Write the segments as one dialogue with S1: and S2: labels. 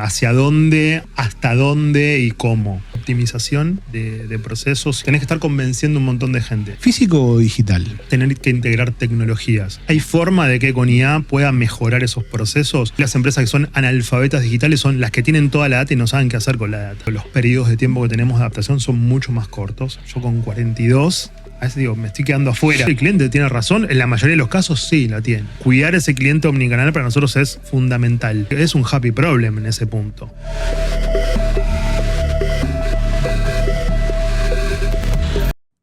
S1: hacia dónde, hasta dónde y cómo. Optimización de procesos. Tenés que estar convenciendo a un montón de gente.
S2: ¿Físico o digital?
S1: Tener que integrar tecnologías. ¿Hay forma de que con IA pueda mejorar esos procesos? Las empresas que son analfabetas digitales son las que tienen toda la data y no saben qué hacer con la data. Los periodos de tiempo que tenemos de adaptación son mucho más cortos. Yo con 42... a veces digo, me estoy quedando afuera. ¿El cliente tiene razón? En la mayoría de los casos sí la tiene. Cuidar ese cliente omnicanal para nosotros es fundamental. Es un happy problem en ese punto.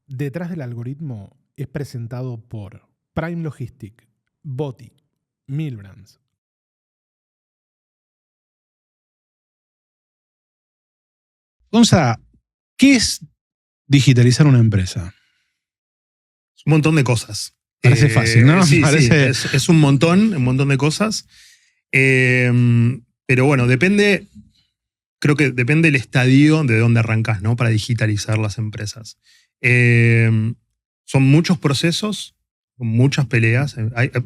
S2: Detrás del algoritmo es presentado por Prime Logistic, Boti, Milbrands. Gonza, ¿qué es digitalizar una empresa?
S1: Un montón de cosas.
S2: Parece fácil, ¿no?
S1: Sí,
S2: Parece...
S1: sí, es un montón de cosas. Pero bueno, creo que depende del estadio de dónde arrancas, ¿no? Para digitalizar las empresas. Son muchos procesos, muchas peleas.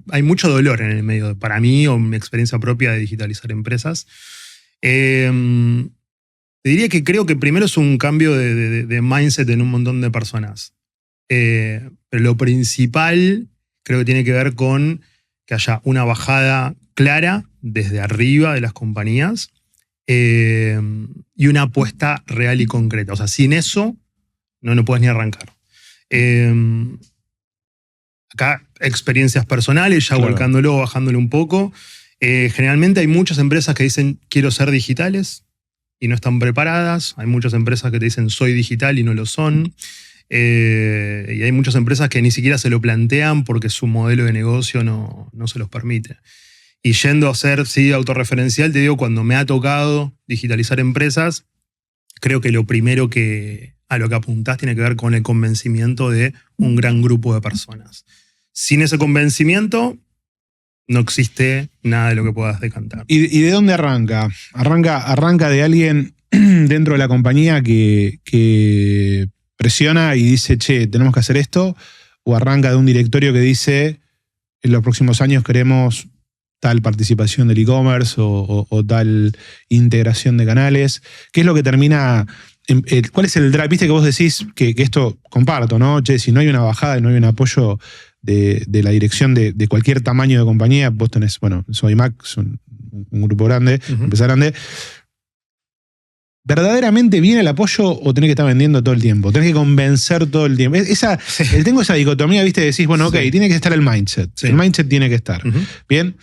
S1: Hay mucho dolor en el medio, para mí, o mi experiencia propia de digitalizar empresas. Te diría que creo que primero es un cambio de mindset en un montón de personas. Pero lo principal creo que tiene que ver con que haya una bajada clara desde arriba de las compañías y una apuesta real y concreta. O sea, sin eso no puedes ni arrancar. Acá experiencias personales, ya
S2: claro,
S1: volcándolo, bajándolo un poco. Generalmente hay muchas empresas que dicen quiero ser digitales y no están preparadas. Hay muchas empresas que te dicen soy digital y no lo son. Y hay muchas empresas que ni siquiera se lo plantean porque su modelo de negocio no se los permite. Y yendo a ser autorreferencial, te digo, cuando me ha tocado digitalizar empresas, creo que lo primero a lo que apuntás tiene que ver con el convencimiento de un gran grupo de personas. Sin ese convencimiento, no existe nada de lo que puedas decantar.
S2: ¿Y de dónde arranca? Arranca de alguien dentro de la compañía que presiona y dice, che, tenemos que hacer esto, o arranca de un directorio que dice, en los próximos años queremos tal participación del e-commerce o tal integración de canales. ¿Qué es lo que termina? ¿Cuál es el drive? Viste que vos decís que esto comparto, ¿no? Che, si no hay una bajada y no hay un apoyo de la dirección de cualquier tamaño de compañía, vos tenés, bueno, Sodimac es un grupo grande, una empresa grande. ¿Verdaderamente viene el apoyo o tenés que estar vendiendo todo el tiempo? Tenés que convencer todo el tiempo. Tengo esa dicotomía, ¿viste? Decís, bueno, ok, tiene que estar el mindset. Sí. El mindset tiene que estar. Bien.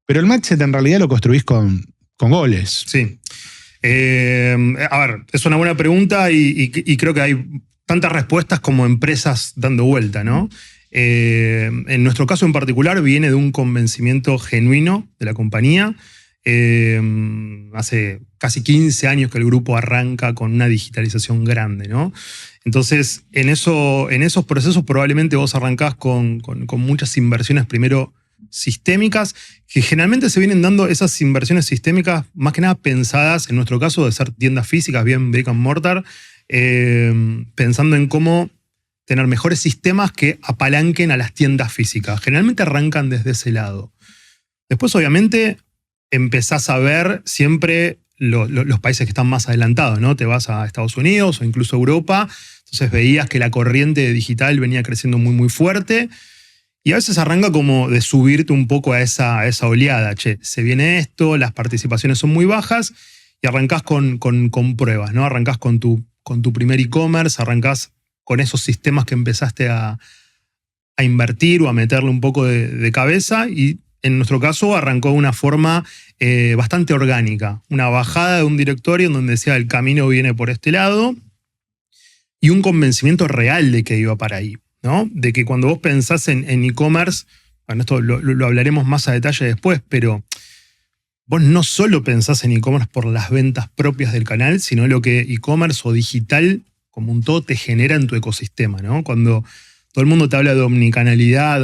S2: Pero el mindset en realidad lo construís con goles.
S1: Sí. A ver, es una buena pregunta y creo que hay tantas respuestas como empresas dando vuelta, ¿no? En nuestro caso en particular viene de un convencimiento genuino de la compañía. Hace casi 15 años que el grupo arranca con una digitalización grande, ¿no? Entonces, en esos procesos probablemente vos arrancás con muchas inversiones primero sistémicas, que generalmente se vienen dando esas inversiones sistémicas más que nada pensadas, en nuestro caso, de ser tiendas físicas, bien brick and mortar, pensando en cómo tener mejores sistemas que apalanquen a las tiendas físicas. Generalmente arrancan desde ese lado. Después, obviamente, empezás a ver siempre los países que están más adelantados, ¿no? Te vas a Estados Unidos o incluso a Europa, entonces veías que la corriente digital venía creciendo muy, muy fuerte. Y a veces arranca como de subirte un poco a esa oleada. Che, se viene esto, las participaciones son muy bajas y arrancás con pruebas, ¿no? Arrancás con tu primer e-commerce, arrancás con esos sistemas que empezaste a invertir o a meterle un poco de cabeza y en nuestro caso arrancó de una forma bastante orgánica. Una bajada de un directorio en donde decía el camino viene por este lado y un convencimiento real de que iba para ahí, ¿no? De que cuando vos pensás en e-commerce, bueno, esto lo hablaremos más a detalle después, pero vos no solo pensás en e-commerce por las ventas propias del canal, sino lo que e-commerce o digital como un todo te genera en tu ecosistema, ¿no? Cuando todo el mundo te habla de omnicanalidad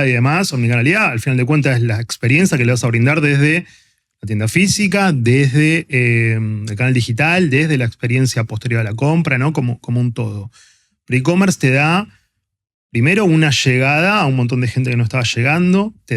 S1: y demás, omnicanalidad al final de cuentas es la experiencia que le vas a brindar desde la tienda física, desde el canal digital, desde la experiencia posterior a la compra, ¿no? Como un todo. Pero e-commerce te da primero una llegada a un montón de gente que no estaba llegando, te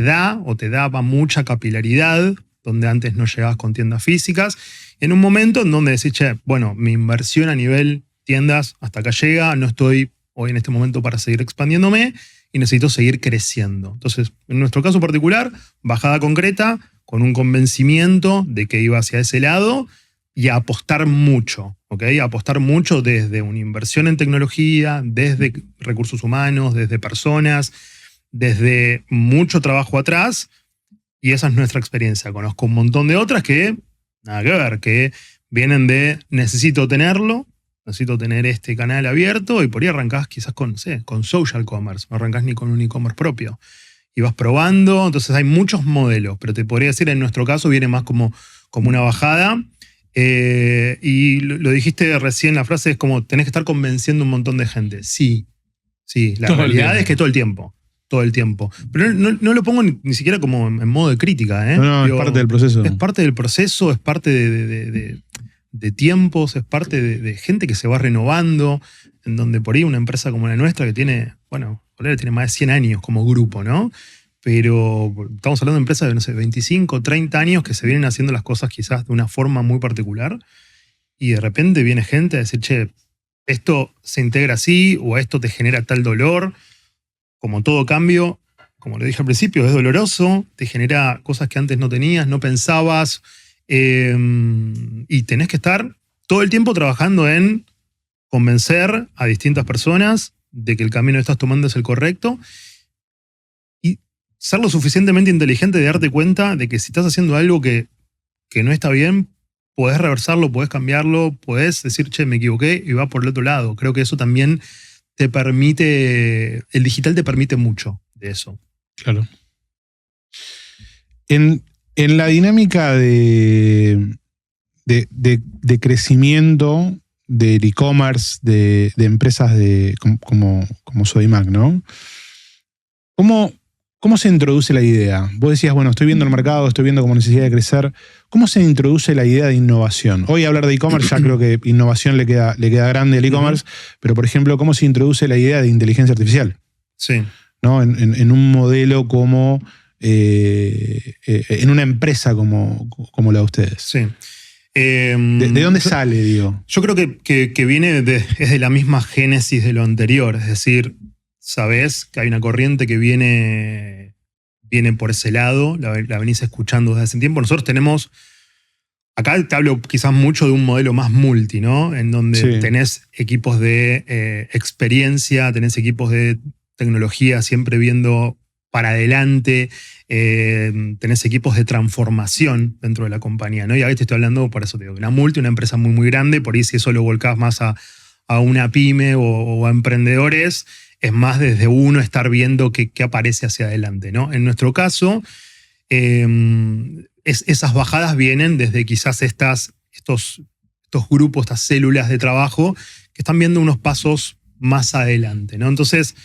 S1: daba mucha capilaridad, donde antes no llegabas con tiendas físicas, en un momento en donde decís, che, bueno, mi inversión a nivel tiendas hasta acá llega, no estoy hoy en este momento para seguir expandiéndome y necesito seguir creciendo. Entonces, en nuestro caso particular, bajada concreta, con un convencimiento de que iba hacia ese lado y a apostar mucho, ¿ok? A apostar mucho desde una inversión en tecnología, desde recursos humanos, desde personas, desde mucho trabajo atrás, y esa es nuestra experiencia. Conozco un montón de otras que, nada que ver, que vienen de necesito tenerlo, necesito tener este canal abierto, y por ahí arrancás quizás con, no sé, con social commerce, no arrancás ni con un e-commerce propio. Y vas probando, entonces hay muchos modelos, pero te podría decir, en nuestro caso viene más como una bajada. Y lo dijiste recién, la frase es como tenés que estar convenciendo a un montón de gente. Sí, la realidad es que todo el tiempo. Pero no lo pongo ni siquiera como en modo de crítica.
S2: No, es parte del proceso.
S1: Es parte del proceso, es parte de tiempos, es parte de gente que se va renovando, en donde por ahí una empresa como la nuestra que tiene, bueno, tiene más de 100 años como grupo, ¿no? Pero estamos hablando de empresas de, no sé, 25, 30 años que se vienen haciendo las cosas quizás de una forma muy particular y de repente viene gente a decir, che, esto se integra así o esto te genera tal dolor. Como todo cambio, como le dije al principio, es doloroso, te genera cosas que antes no tenías, no pensabas, y tenés que estar todo el tiempo trabajando en convencer a distintas personas de que el camino que estás tomando es el correcto y ser lo suficientemente inteligente de darte cuenta de que si estás haciendo algo que no está bien, podés reversarlo, podés cambiarlo, podés decir, che, me equivoqué y va por el otro lado. Creo que eso también te permite, el digital te permite mucho de eso.
S2: Claro. En la dinámica de crecimiento del e-commerce, de empresas como Sodimac, ¿no? ¿Cómo se introduce la idea? Vos decías, bueno, estoy viendo el mercado, estoy viendo como necesidad de crecer. ¿Cómo se introduce la idea de innovación? Hoy hablar de e-commerce ya creo que innovación le queda grande al e-commerce, pero por ejemplo, ¿cómo se introduce la idea de inteligencia artificial?
S1: Sí.
S2: ¿No? En un modelo como, en una empresa como la de ustedes.
S1: Sí.
S2: ¿De dónde sale, digo?
S1: Yo creo que viene es de la misma génesis de lo anterior, es decir, sabés que hay una corriente que viene por ese lado, la venís escuchando desde hace tiempo. Nosotros tenemos, acá te hablo quizás mucho de un modelo más multi, ¿no? En donde tenés equipos de experiencia, tenés equipos de tecnología siempre viendo para adelante, tenés equipos de transformación dentro de la compañía, ¿no? Y a veces estoy hablando, por eso te digo, de una multi, una empresa muy, muy grande, por ahí si eso lo volcás más a una pyme o a emprendedores, es más desde uno estar viendo qué aparece hacia adelante, ¿no? En nuestro caso, esas bajadas vienen desde quizás estos grupos, estas células de trabajo que están viendo unos pasos más adelante, ¿no? Entonces,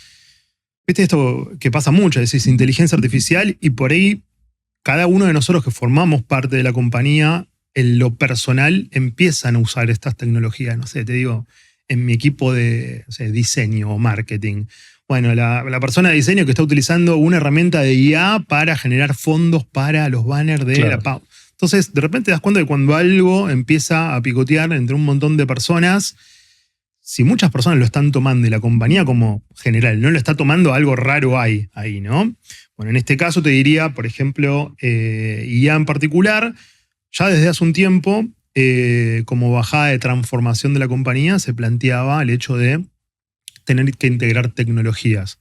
S1: viste esto que pasa mucho, es decir, inteligencia artificial, y por ahí cada uno de nosotros que formamos parte de la compañía, en lo personal, empiezan a usar estas tecnologías. No sé, te digo, en mi equipo de diseño o marketing. Bueno, la persona de diseño que está utilizando una herramienta de IA para generar fondos para los banners de la PAU. Entonces, de repente te das cuenta de cuando algo empieza a picotear entre un montón de personas, si muchas personas lo están tomando y la compañía como general no lo está tomando, algo raro hay ahí, ¿no? Bueno, en este caso te diría, por ejemplo, IA en particular, ya desde hace un tiempo, como bajada de transformación de la compañía, se planteaba el hecho de tener que integrar tecnologías.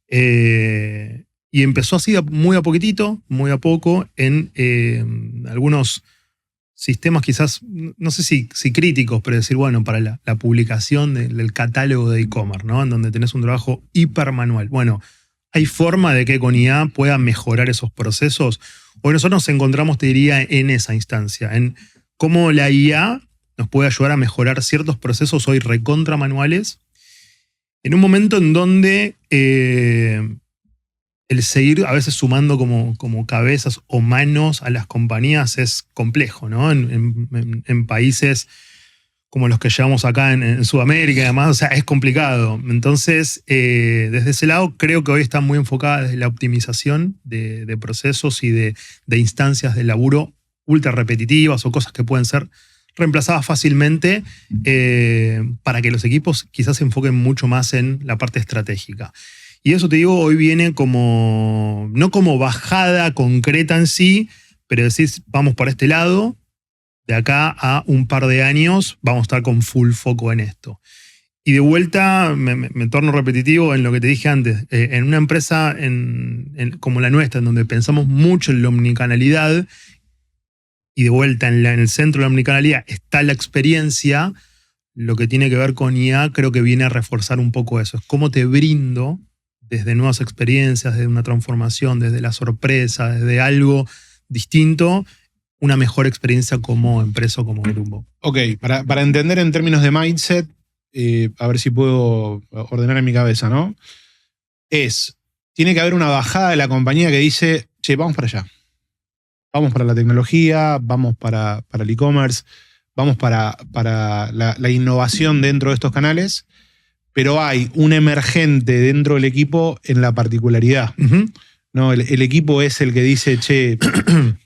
S1: Y empezó así muy a poquitito, muy a poco, en algunos sistemas quizás, no sé si críticos, pero decir, bueno, para la publicación del catálogo de e-commerce, ¿no? En donde tenés un trabajo hipermanual. Bueno, ¿hay forma de que con IA pueda mejorar esos procesos? Hoy nosotros nos encontramos, te diría, en esa instancia, en cómo la IA nos puede ayudar a mejorar ciertos procesos hoy recontra manuales, en un momento en donde el seguir a veces sumando como cabezas o manos a las compañías es complejo, ¿no? En países como los que llevamos acá en Sudamérica y demás, o sea, es complicado. Entonces, desde ese lado, creo que hoy está muy enfocada desde la optimización de procesos y de instancias de laburo ultra repetitivas o cosas que pueden ser reemplazadas fácilmente para que los equipos quizás se enfoquen mucho más en la parte estratégica. Y eso te digo, hoy viene como, no como bajada concreta en sí, pero decís, vamos por este lado, de acá a un par de años vamos a estar con full foco en esto. Y de vuelta, me torno repetitivo en lo que te dije antes, en una empresa como la nuestra, en donde pensamos mucho en la omnicanalidad, y de vuelta en el centro de la omnicanalidad está la experiencia, lo que tiene que ver con IA creo que viene a reforzar un poco eso. Es cómo te brindo desde nuevas experiencias, desde una transformación, desde la sorpresa, desde algo distinto, una mejor experiencia como empresa o como grupo.
S2: Ok, para entender en términos de mindset, a ver si puedo ordenar en mi cabeza, ¿no? Tiene que haber una bajada de la compañía que dice, che, vamos para allá. Vamos para la tecnología, vamos para el e-commerce, vamos para la innovación dentro de estos canales, pero hay un emergente dentro del equipo en la particularidad.
S1: Uh-huh.
S2: ¿No? El equipo es el que dice, che,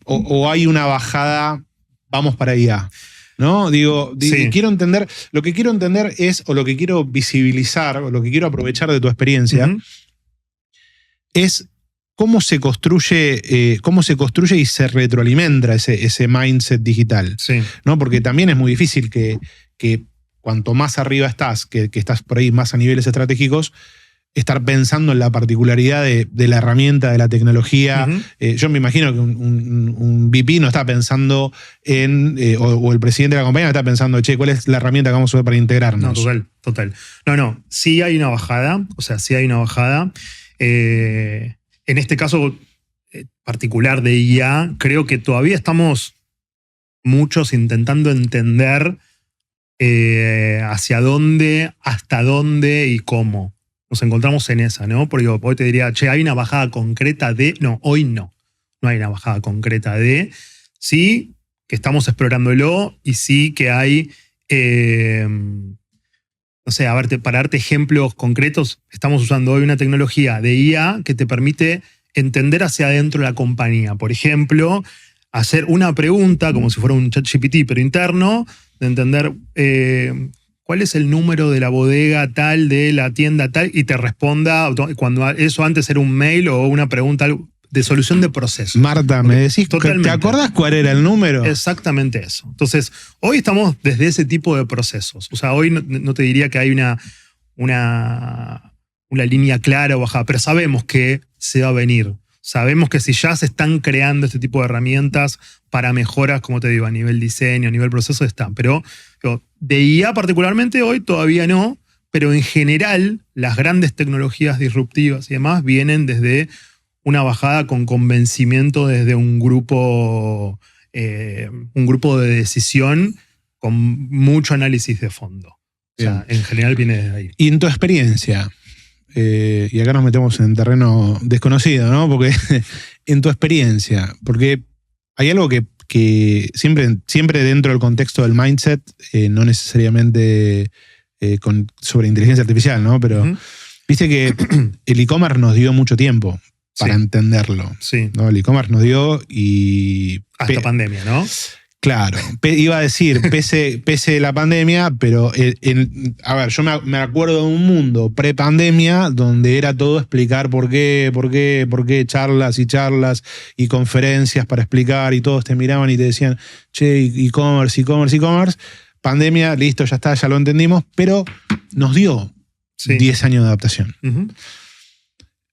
S2: o hay una bajada, vamos para allá. ¿No?
S1: Sí.
S2: Quiero entender, lo que quiero entender es, o lo que quiero visibilizar, o lo que quiero aprovechar de tu experiencia,
S1: Uh-huh.
S2: es cómo se construye y se retroalimenta ese mindset digital.
S1: Sí.
S2: ¿No? Porque también es muy difícil que cuanto más arriba estás, que estás por ahí más a niveles estratégicos, estar pensando en la particularidad de la herramienta, de la tecnología.
S1: Uh-huh.
S2: Yo me imagino que un VP no está pensando o el presidente de la compañía no está pensando, che, ¿cuál es la herramienta que vamos a usar para integrarnos?
S1: No, total. No, sí hay una bajada, en este caso particular de IA, creo que todavía estamos muchos intentando entender hacia dónde, hasta dónde y cómo. Nos encontramos en esa, ¿no? Porque hoy te diría, che, hay una bajada concreta de... No, hoy no. No hay una bajada concreta de... Sí, que estamos explorándolo y sí que hay... no sé, para darte ejemplos concretos, estamos usando hoy una tecnología de IA que te permite entender hacia adentro la compañía. Por ejemplo, hacer una pregunta, como si fuera un ChatGPT, pero interno, de entender... ¿cuál es el número de la bodega tal, de la tienda tal? Y te responda, cuando eso antes era un mail o una pregunta de solución de proceso.
S2: Marta, me decís,
S1: totalmente.
S2: ¿Te acordás cuál era el número?
S1: Exactamente eso. Entonces, hoy estamos desde ese tipo de procesos. O sea, hoy no te diría que hay una línea clara o bajada, pero sabemos que se va a venir. Sabemos que si ya se están creando este tipo de herramientas para mejoras, como te digo, a nivel diseño, a nivel proceso, están. Pero de IA particularmente hoy todavía no, pero en general las grandes tecnologías disruptivas y demás vienen desde una bajada con convencimiento desde un grupo de decisión con mucho análisis de fondo. O sea, en general viene desde ahí.
S2: Y en tu experiencia, y acá nos metemos en terreno desconocido, ¿no? Porque en tu experiencia, porque hay algo que siempre dentro del contexto del mindset, no necesariamente sobre inteligencia artificial, ¿no? Pero viste que el e-commerce nos dio mucho tiempo para entenderlo.
S1: Sí.
S2: ¿No? El e-commerce nos dio y...
S1: Hasta pandemia, ¿no?
S2: Claro, iba a decir, pese la pandemia, pero a ver, yo me acuerdo de un mundo pre-pandemia donde era todo explicar por qué, charlas y conferencias para explicar y todos te miraban y te decían, che, e-commerce. Pandemia, listo, ya está, ya lo entendimos, pero nos dio 10 años de adaptación. Uh-huh.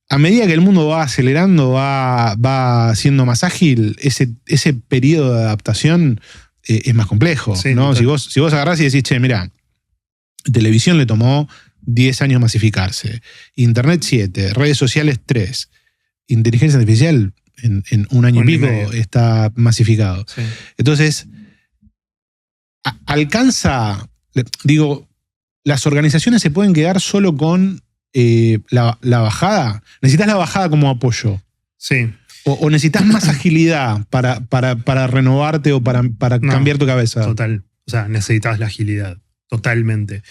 S2: A medida que el mundo va acelerando, va siendo más ágil, ese periodo de adaptación es más complejo. Sí, ¿no? Si vos agarrás y decís, che, mirá, televisión le tomó 10 años masificarse, Internet 7, redes sociales 3, inteligencia artificial en un año y pico está masificado. Sí. Entonces, las organizaciones se pueden quedar solo con la bajada. Necesitas la bajada como apoyo.
S1: Sí.
S2: O necesitas más agilidad para renovarte o para cambiar tu cabeza.
S1: Total. O sea, necesitas la agilidad. Totalmente.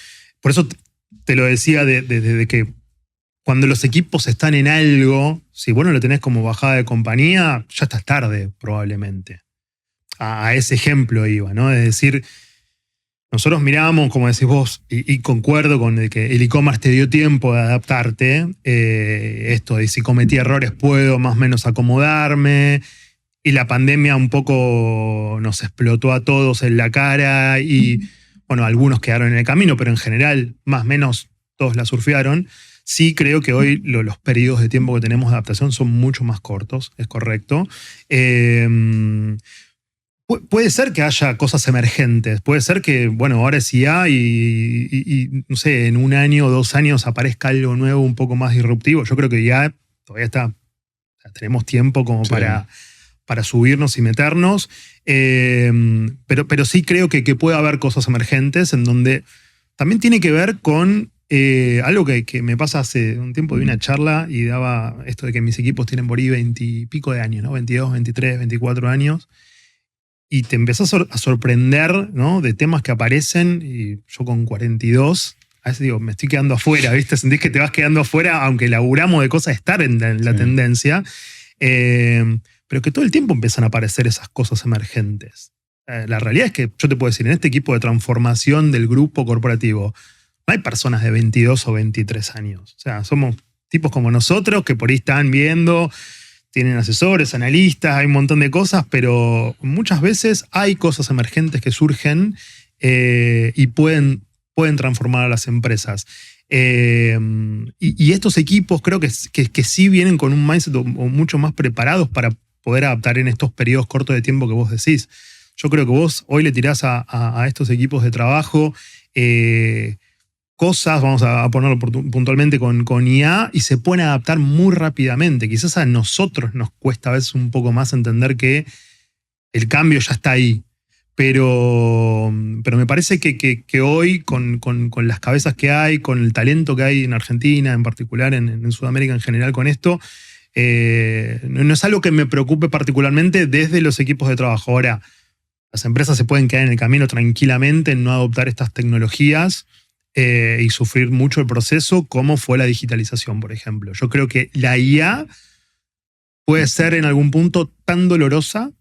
S1: Por eso te lo decía desde que cuando los equipos están en algo, si vos no lo tenés como bajada de compañía, ya estás tarde, probablemente. a ese ejemplo iba, ¿no? Es decir, nosotros mirábamos, como decís vos, y concuerdo con el que el e-commerce te dio tiempo de adaptarte, esto de si cometí errores puedo más o menos acomodarme, y la pandemia un poco nos explotó a todos en la cara y, bueno, algunos quedaron en el camino, pero en general, más o menos, todos la surfearon. Sí creo que hoy los periodos de tiempo que tenemos de adaptación son mucho más cortos, es correcto. Puede ser que haya cosas emergentes, puede ser que, bueno, ahora sí hay y no sé, en 1 año o 2 años aparezca algo nuevo un poco más disruptivo. Yo creo que ya todavía tenemos tiempo como para subirnos y meternos, pero sí creo que puede haber cosas emergentes en donde también tiene que ver con algo que me pasa hace un tiempo. De una charla y daba esto de que mis equipos tienen por ahí 20 y pico de años, ¿no? 22, 23, 24 años. Y te empezás a sorprender, ¿no? De temas que aparecen, y yo con 42, a veces digo, me estoy quedando afuera, ¿viste? Sentís que te vas quedando afuera, aunque laburamos de cosas, estar en la tendencia. Pero que todo el tiempo empiezan a aparecer esas cosas emergentes. La realidad es que yo te puedo decir, en este equipo de transformación del grupo corporativo, no hay personas de 22 o 23 años. O sea, somos tipos como nosotros que por ahí están viendo, tienen asesores, analistas, hay un montón de cosas, pero muchas veces hay cosas emergentes que surgen y pueden transformar a las empresas. Y estos equipos creo que sí vienen con un mindset o mucho más preparados para poder adaptar en estos periodos cortos de tiempo que vos decís. Yo creo que vos hoy le tirás a estos equipos de trabajo cosas, vamos a ponerlo puntualmente con IA, y se pueden adaptar muy rápidamente. Quizás a nosotros nos cuesta a veces un poco más entender que el cambio ya está ahí. Pero me parece que hoy, con las cabezas que hay, con el talento que hay en Argentina, en particular, en Sudamérica en general con esto, no es algo que me preocupe particularmente desde los equipos de trabajo. Ahora, las empresas se pueden quedar en el camino tranquilamente en no adoptar estas tecnologías y sufrir mucho el proceso, como fue la digitalización, por ejemplo. Yo creo que la IA puede ser en algún punto tan dolorosa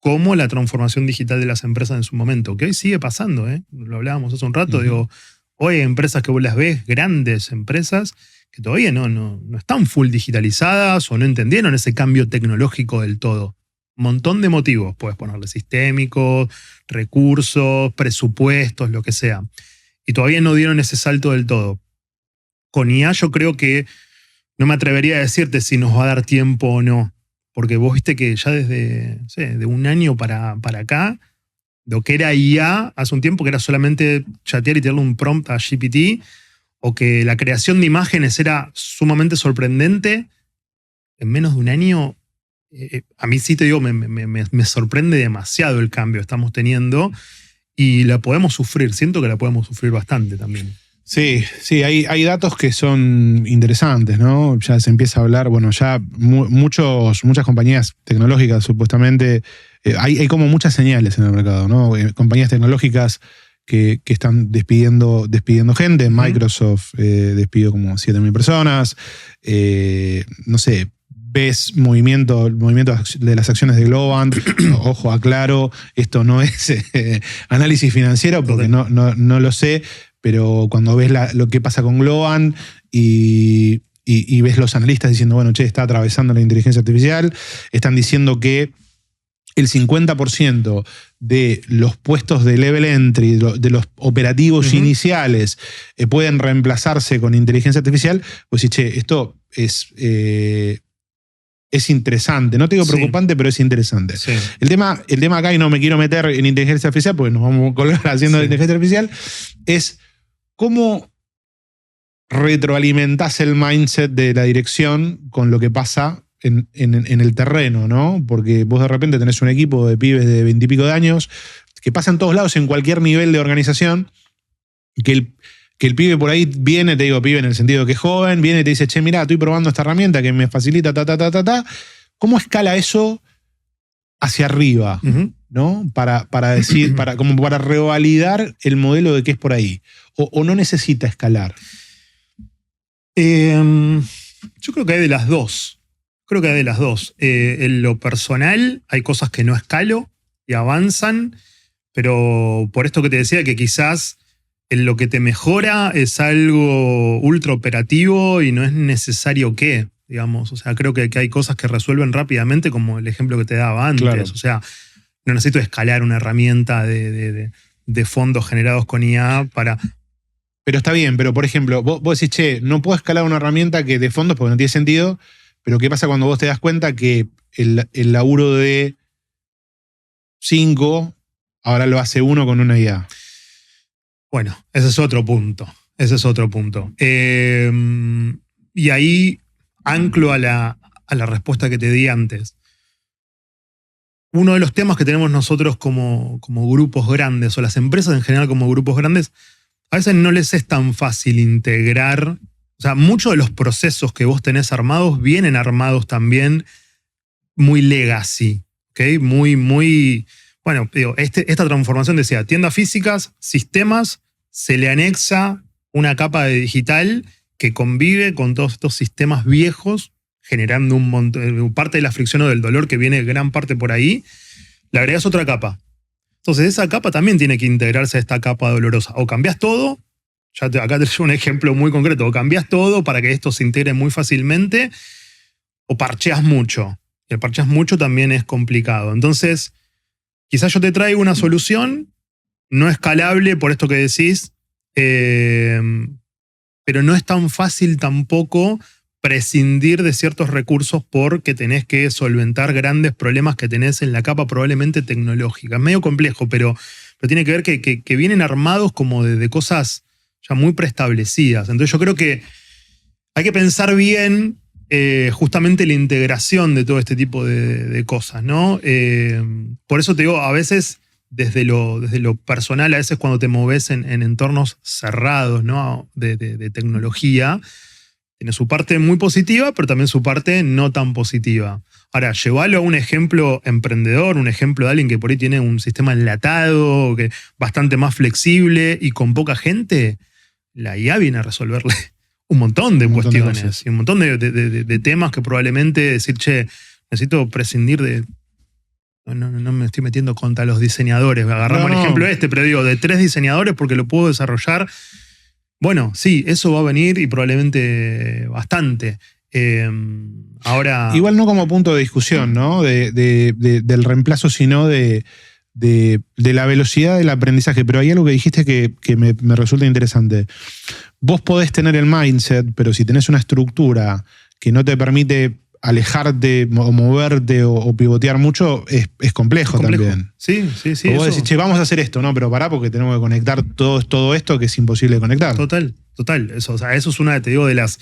S1: como la transformación digital de las empresas en su momento, que hoy sigue pasando, ¿eh? Lo hablábamos hace un rato. Digo, hoy hay empresas que vos las ves, grandes empresas, que todavía no están full digitalizadas o no entendieron ese cambio tecnológico del todo. Un montón de motivos, puedes ponerle sistémicos, recursos, presupuestos, lo que sea. Y todavía no dieron ese salto del todo. Con IA yo creo que no me atrevería a decirte si nos va a dar tiempo o no, porque vos viste que ya desde de 1 año para acá, lo que era IA hace un tiempo, que era solamente chatear y tirarle un prompt a GPT, o que la creación de imágenes era sumamente sorprendente, en menos de 1 año, a mí sí te digo, me sorprende demasiado el cambio que estamos teniendo. Y la podemos sufrir, siento que la podemos sufrir bastante también.
S2: Sí, hay datos que son interesantes, ¿no? Ya se empieza a hablar, bueno, ya muchas compañías tecnológicas supuestamente, hay como muchas señales en el mercado, ¿no? Compañías tecnológicas que están despidiendo gente. Microsoft despidió como 7.000 personas, no sé. Ves movimiento de las acciones de Globant. Ojo, aclaro, esto no es análisis financiero porque no lo sé, pero cuando ves lo que pasa con Globant y ves los analistas diciendo, bueno, está atravesando la inteligencia artificial, están diciendo que el 50% de los puestos de level entry, de los operativos iniciales, pueden reemplazarse con inteligencia artificial, pues sí, esto es interesante. No te digo preocupante, pero es interesante. Sí. El tema acá, y no me quiero meter en inteligencia artificial, porque nos vamos a colgar haciendo inteligencia artificial, es cómo retroalimentás el mindset de la dirección con lo que pasa en el terreno, ¿no? Porque vos de repente tenés un equipo de pibes de 20 y pico de años que pasan todos lados en cualquier nivel de organización, que el pibe por ahí viene, te digo pibe en el sentido de que es joven, viene y te dice, mira, estoy probando esta herramienta que me facilita, ¿Cómo escala eso hacia arriba? ¿No? Para decir, como para revalidar el modelo de que es por ahí. O no necesita escalar.
S1: Yo creo que hay de las dos. En lo personal hay cosas que no escalo y avanzan, pero por esto que te decía, que quizás en lo que te mejora es algo ultra operativo y no es necesario que, digamos. O sea, creo que hay cosas que resuelven rápidamente, como el ejemplo que te daba antes.
S2: Claro.
S1: O sea, no necesito escalar una herramienta de fondos generados con IA para...
S2: Pero está bien, pero por ejemplo, vos decís, che, no puedo escalar una herramienta que de fondos porque no tiene sentido, pero ¿qué pasa cuando vos te das cuenta que el laburo de 5 ahora lo hace 1 con una IA?
S1: Bueno, ese es otro punto. Ese es otro punto. Y ahí anclo a la respuesta que te di antes. Uno de los temas que tenemos nosotros como grupos grandes, o las empresas en general como grupos grandes, a veces no les es tan fácil integrar. O sea, muchos de los procesos que vos tenés armados vienen armados también muy legacy, ¿ok? Muy... Bueno, digo, esta transformación decía, tiendas físicas, sistemas, se le anexa una capa de digital que convive con todos estos sistemas viejos, generando un montón, parte de la fricción o del dolor que viene gran parte por ahí, le agregas otra capa. Entonces esa capa también tiene que integrarse a esta capa dolorosa. O cambiás todo, acá te doy un ejemplo muy concreto, o cambiás todo para que esto se integre muy fácilmente, o parcheás mucho. Y el parcheás mucho también es complicado. Entonces, quizás yo te traigo una solución no escalable por esto que decís, pero no es tan fácil tampoco prescindir de ciertos recursos porque tenés que solventar grandes problemas que tenés en la capa probablemente tecnológica. Es medio complejo, pero tiene que ver que vienen armados como de cosas ya muy preestablecidas. Entonces yo creo que hay que pensar bien justamente la integración de todo este tipo de cosas, ¿no? Por eso te digo, a veces desde lo personal, a veces cuando te moves en entornos cerrados, ¿no? de tecnología, tiene su parte muy positiva, pero también su parte no tan positiva. Ahora, llevarlo a un ejemplo emprendedor, un ejemplo de alguien que por ahí tiene un sistema enlatado, que bastante más flexible y con poca gente, la IA viene a resolverle un montón de cuestiones y un montón de temas que probablemente decir, che, necesito prescindir de... No me estoy metiendo contra los diseñadores. Agarramos el ejemplo pero digo, de 3 diseñadores porque lo puedo desarrollar. Bueno, sí, eso va a venir y probablemente bastante. Ahora...
S2: Igual no como punto de discusión, ¿no? Del reemplazo, sino de la velocidad del aprendizaje. Pero hay algo que dijiste que me resulta interesante. Vos podés tener el mindset, pero si tenés una estructura que no te permite alejarte o moverte o pivotear mucho, es complejo también.
S1: Sí.
S2: O vos decís, che, vamos a hacer esto, no, pero pará porque tenemos que conectar todo esto que es imposible conectar.
S1: Total. Eso es una, te digo, de los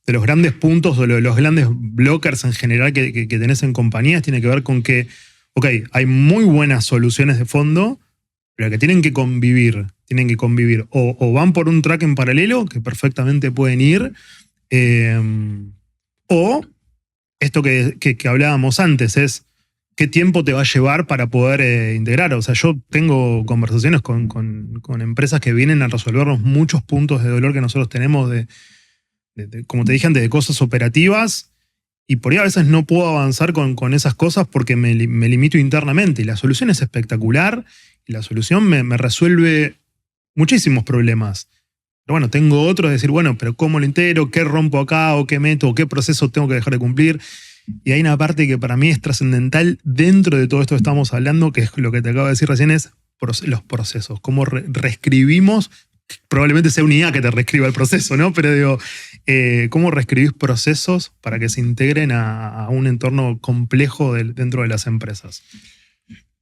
S1: grandes puntos, o de los grandes blockers en general que tenés en compañías, tiene que ver con que, ok, hay muy buenas soluciones de fondo, pero que tienen que convivir. O van por un track en paralelo, que perfectamente pueden ir, o esto que hablábamos antes, es qué tiempo te va a llevar para poder integrar. O sea, yo tengo conversaciones con empresas que vienen a resolvernos muchos puntos de dolor que nosotros tenemos como te dije antes, de cosas operativas, y por ahí a veces no puedo avanzar con esas cosas porque me limito internamente. Y la solución es espectacular, y la solución me resuelve muchísimos problemas. Pero bueno, tengo otros de decir, bueno, pero ¿cómo lo integro? ¿Qué rompo acá? ¿O qué meto? ¿O qué proceso tengo que dejar de cumplir? Y hay una parte que para mí es trascendental dentro de todo esto que estamos hablando, que es lo que te acabo de decir recién, es los procesos. Cómo reescribimos, probablemente sea una IA que te reescriba el proceso, ¿no? Pero digo, cómo reescribís procesos para que se integren a un entorno complejo dentro de las empresas.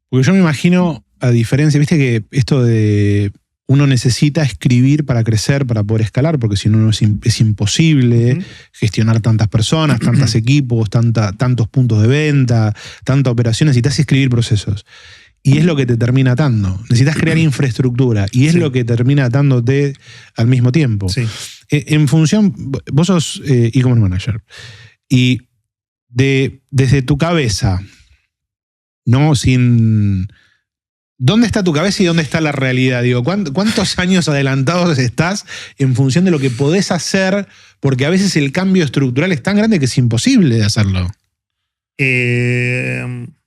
S2: Porque yo me imagino, a diferencia, viste que esto de... Uno necesita escribir para crecer, para poder escalar, porque si no es imposible gestionar tantas personas, tantos equipos, tantos puntos de venta, tantas operaciones. Necesitas escribir procesos. Y es lo que te termina atando. Necesitas crear infraestructura. Y es lo que termina atándote al mismo tiempo.
S1: Sí.
S2: En función, vos sos e-commerce manager. Y desde tu cabeza, no sin... ¿Dónde está tu cabeza y dónde está la realidad? Digo, ¿cuántos años adelantados estás en función de lo que podés hacer? Porque a veces el cambio estructural es tan grande que es imposible de hacerlo.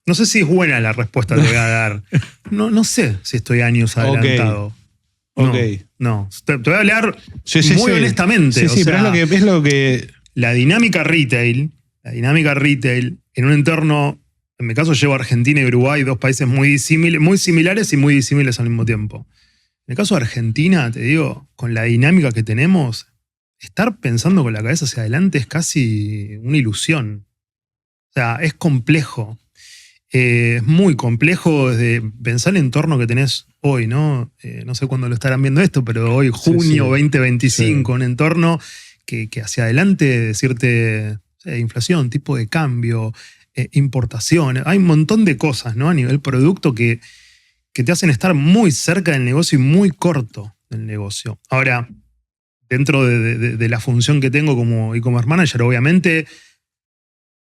S1: No sé si es buena la respuesta que te voy a dar. No sé si estoy años adelantado.
S2: Ok.
S1: No. Te voy a hablar
S2: Sí,
S1: muy honestamente.
S2: Sí, pero es lo que...
S1: La dinámica retail, en un entorno, en mi caso llevo Argentina y Uruguay, dos países muy similares y muy disímiles al mismo tiempo. En el caso de Argentina, te digo, con la dinámica que tenemos, estar pensando con la cabeza hacia adelante es casi una ilusión. O sea, es complejo. Es muy complejo desde pensar el entorno que tenés hoy, ¿no? No sé cuándo lo estarán viendo esto, pero hoy, junio 2025, un entorno que hacia adelante, decirte inflación, tipo de cambio, importación, hay un montón de cosas, ¿no? A nivel producto que te hacen estar muy cerca del negocio y muy corto del negocio. Ahora, dentro de la función que tengo como e-commerce manager, obviamente,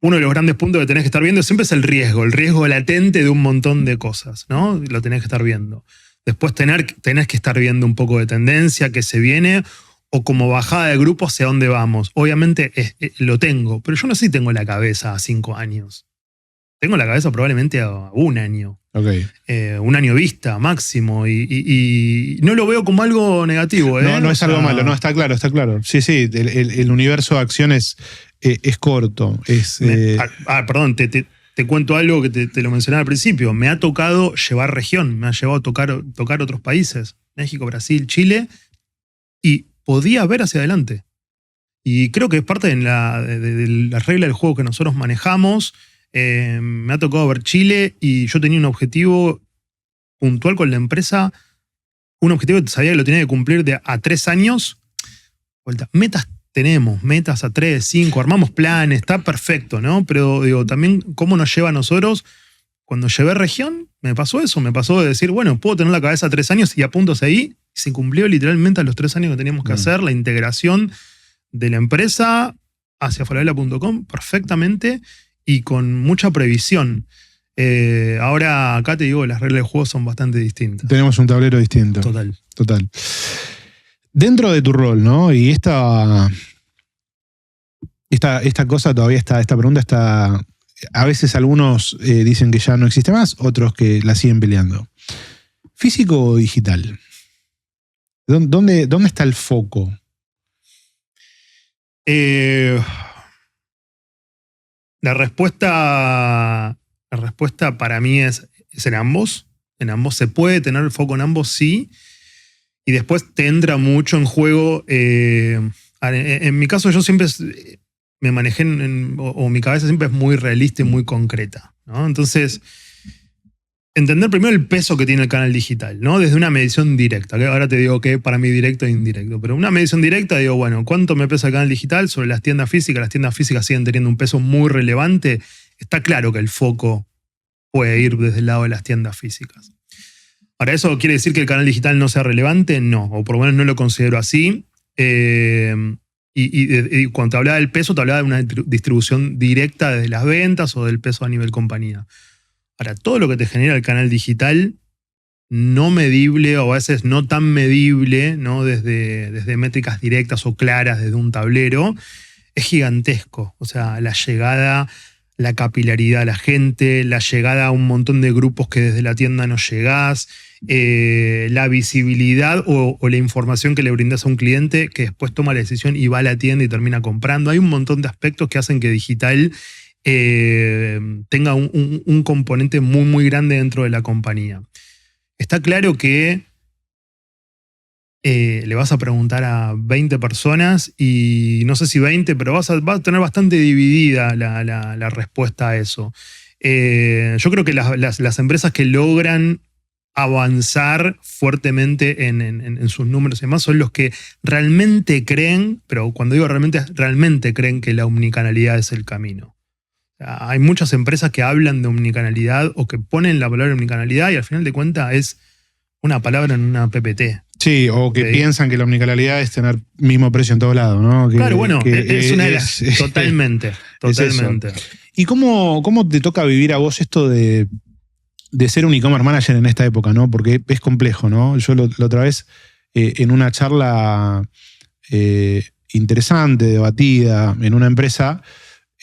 S1: uno de los grandes puntos que tenés que estar viendo siempre es el riesgo latente de un montón de cosas, ¿no? Lo tenés que estar viendo. Después tenés que estar viendo un poco de tendencia que se viene o como bajada de grupo hacia dónde vamos. Obviamente lo tengo, pero yo no sé si tengo la cabeza a 5 años. Tengo la cabeza probablemente a 1 año.
S2: Okay.
S1: 1 año vista máximo y no lo veo como algo negativo.
S2: No es algo malo, no, está claro. Sí, el universo de acciones es corto.
S1: Perdón, te cuento algo que te lo mencionaba al principio. Me ha tocado llevar región, me ha llevado a tocar otros países, México, Brasil, Chile, y podía ver hacia adelante. Y creo que es parte de la regla del juego que nosotros manejamos. Me ha tocado ver Chile y yo tenía un objetivo puntual con la empresa, un objetivo que sabía que lo tenía que cumplir a 3 años. Metas tenemos, metas a 3, 5, armamos planes, está perfecto, ¿no? Pero digo, también cómo nos lleva a nosotros. Cuando llevé región, me pasó eso, me pasó de decir, bueno, puedo tener la cabeza a 3 años y apunto hacia ahí. Y se cumplió literalmente a los 3 años que teníamos que hacer, la integración de la empresa hacia falabella.com perfectamente y con mucha previsión. Ahora acá te digo, las reglas de juego son bastante distintas.
S2: Tenemos un tablero distinto. Total. Dentro de tu rol, ¿no? Y esta cosa todavía está, esta pregunta está, a veces algunos dicen que ya no existe más, otros que la siguen peleando. ¿Físico o digital? ¿Dónde está el foco?
S1: La respuesta para mí es en ambos. En ambos se puede tener el foco en ambos, sí. Y después te entra mucho en juego. En mi caso, yo siempre me manejé, o mi cabeza siempre es muy realista y muy concreta, ¿no? Entonces, entender primero el peso que tiene el canal digital, ¿no? Desde una medición directa. Que ahora te digo que para mí directo e indirecto. Pero una medición directa, digo, bueno, ¿cuánto me pesa el canal digital sobre las tiendas físicas? Las tiendas físicas siguen teniendo un peso muy relevante. Está claro que el foco puede ir desde el lado de las tiendas físicas. Ahora, ¿eso quiere decir que el canal digital no sea relevante? No, o por lo menos no lo considero así. Y cuando te hablaba del peso, te hablaba de una distribución directa desde las ventas o del peso a nivel compañía. Ahora, todo lo que te genera el canal digital, no medible o a veces no tan medible, ¿no? Desde métricas directas o claras desde un tablero, es gigantesco. O sea, la llegada, la capilaridad a la gente, la llegada a un montón de grupos que desde la tienda no llegás, la visibilidad o la información que le brindas a un cliente que después toma la decisión y va a la tienda y termina comprando. Hay un montón de aspectos que hacen que digital tenga un componente muy, muy grande dentro de la compañía. Está claro que le vas a preguntar a 20 personas y no sé si 20, pero vas a tener bastante dividida la respuesta a eso. Yo creo que las empresas que logran avanzar fuertemente en sus números y demás son los que realmente creen, pero cuando digo realmente creen que la omnicanalidad es el camino. Hay muchas empresas que hablan de omnicanalidad o que ponen la palabra omnicanalidad y al final de cuentas es una palabra en una PPT.
S2: Sí, o que piensan que la omnicanalidad es tener mismo precio en todos lados, ¿no?
S1: Claro, bueno, es una de las... Totalmente.
S2: ¿Y cómo te toca vivir a vos esto de ser un e-commerce manager en esta época, ¿no? Porque es complejo, ¿no? Yo la otra vez, en una charla interesante, debatida, en una empresa,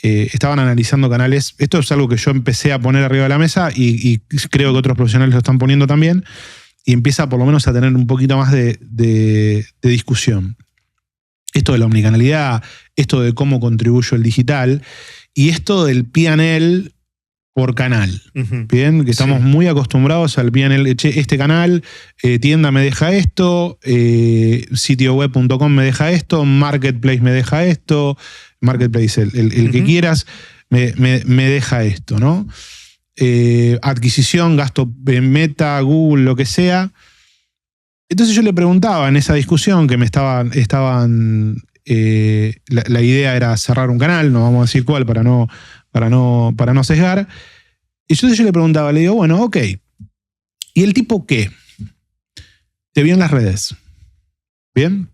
S2: estaban analizando canales. Esto es algo que yo empecé a poner arriba de la mesa y creo que otros profesionales lo están poniendo también, y empieza por lo menos a tener un poquito más de discusión. Esto de la omnicanalidad, esto de cómo contribuyo el digital y esto del P&L por canal. Bien, que estamos muy acostumbrados al P&L. Este canal, tienda me deja esto, sitioweb.com me deja esto, marketplace me deja esto, marketplace, el que quieras, me deja esto, ¿no? Adquisición, gasto en Meta, Google, lo que sea. Entonces yo le preguntaba en esa discusión que me estaban la idea era cerrar un canal, no vamos a decir cuál para no sesgar. Y entonces yo le preguntaba, le digo, bueno, ok, ¿y el tipo qué? Te vio en las redes, ¿bien?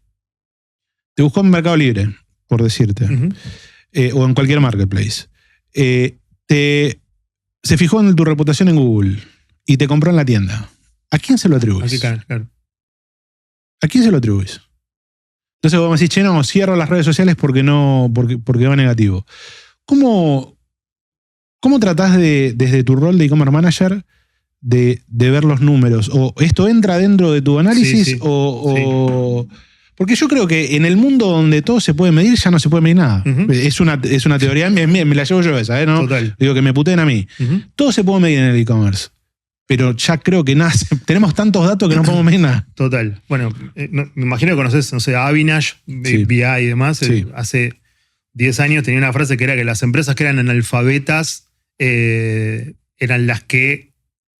S2: Te buscó en Mercado Libre, por decirte, o en cualquier marketplace. Se fijó en tu reputación en Google y te compró en la tienda. ¿A quién se lo atribuyes?
S1: Claro.
S2: ¿A quién se lo atribuyes? Entonces vos me decís, che, no, cierro las redes sociales porque va negativo. ¿Cómo tratás desde tu rol de e-commerce manager de ver los números? ¿O esto entra dentro de tu análisis?
S1: Sí.
S2: Porque yo creo que en el mundo donde todo se puede medir, ya no se puede medir nada. Es una teoría, me la llevo yo esa, ¿no?
S1: Total.
S2: Digo que me puteen a mí. Todo se puede medir en el e-commerce. Pero ya creo que nada, tenemos tantos datos que no podemos medir nada.
S1: Total. Bueno, me imagino que conoces, no sé, a Avinash, BI y demás.
S2: Sí.
S1: Hace 10 años tenía una frase que era que las empresas que eran analfabetas eran las que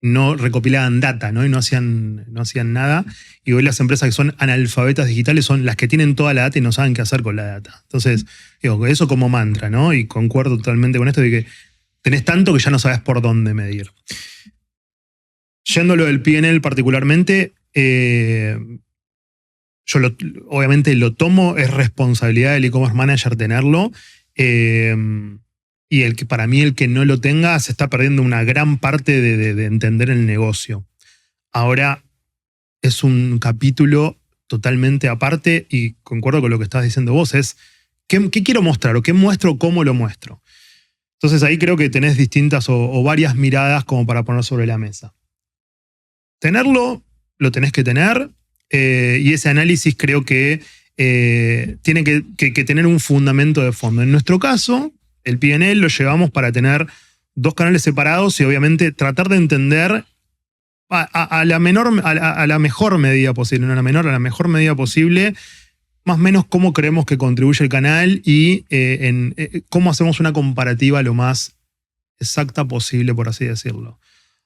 S1: no recopilaban data, ¿no? Y no hacían nada. Y hoy las empresas que son analfabetas digitales son las que tienen toda la data y no saben qué hacer con la data. Entonces, digo, eso como mantra, ¿no? Y concuerdo totalmente con esto de que tenés tanto que ya no sabes por dónde medir. Yendo a lo del P&L particularmente, yo obviamente lo tomo, es responsabilidad del e-commerce manager tenerlo, y para mí el que no lo tenga se está perdiendo una gran parte de entender el negocio. Ahora es un capítulo totalmente aparte y concuerdo con lo que estás diciendo vos, es ¿qué quiero mostrar o qué muestro, cómo lo muestro? Entonces ahí creo que tenés distintas o varias miradas como para poner sobre la mesa. Tenerlo, lo tenés que tener, y ese análisis creo que tiene que tener un fundamento de fondo. En nuestro caso, el P&L lo llevamos para tener 2 canales separados y obviamente tratar de entender a la mejor medida posible, no a la menor, a la mejor medida posible, más o menos cómo creemos que contribuye el canal y cómo hacemos una comparativa lo más exacta posible, por así decirlo.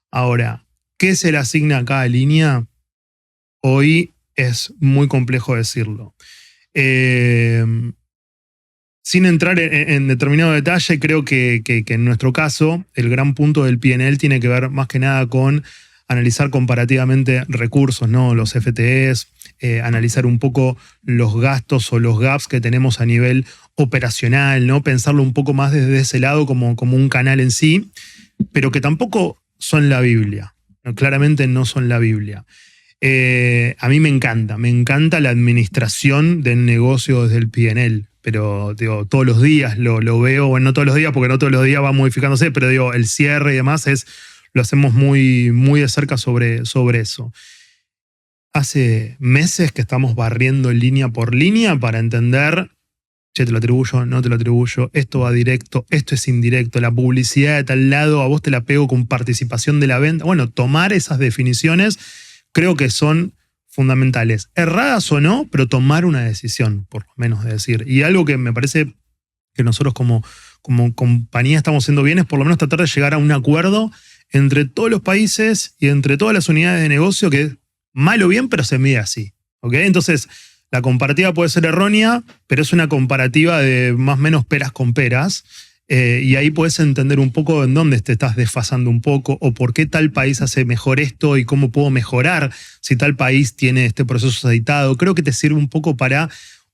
S1: Ahora, ¿qué se le asigna a cada línea? Hoy es muy complejo decirlo. Sin entrar en determinado detalle, creo que en nuestro caso el gran punto del P&L tiene que ver más que nada con analizar comparativamente recursos, ¿no? Los FTEs, analizar un poco los gastos o los gaps que tenemos a nivel operacional, ¿no? Pensarlo un poco más desde ese lado como un canal en sí, pero que tampoco son la Biblia. No, claramente no son la Biblia. A mí me encanta la administración del negocio desde el P&L, pero digo, todos los días lo veo, bueno, no todos los días porque no todos los días va modificándose, pero digo, el cierre y demás lo hacemos muy, muy de cerca sobre eso. Hace meses que estamos barriendo línea por línea para entender, che, te lo atribuyo, no te lo atribuyo, esto va directo, esto es indirecto, la publicidad de tal lado, a vos te la pego con participación de la venta. Bueno, tomar esas definiciones creo que son fundamentales. Erradas o no, pero tomar una decisión, por lo menos de decir. Y algo que me parece que nosotros como compañía estamos haciendo bien es por lo menos tratar de llegar a un acuerdo entre todos los países y entre todas las unidades de negocio que mal o bien, pero se mide así. ¿Ok? Entonces, la comparativa puede ser errónea, pero es una comparativa de más o menos peras con peras. Y ahí puedes entender un poco en dónde te estás desfasando un poco o por qué tal país hace mejor esto y cómo puedo mejorar si tal país tiene este proceso aceitado. Creo que te sirve un poco para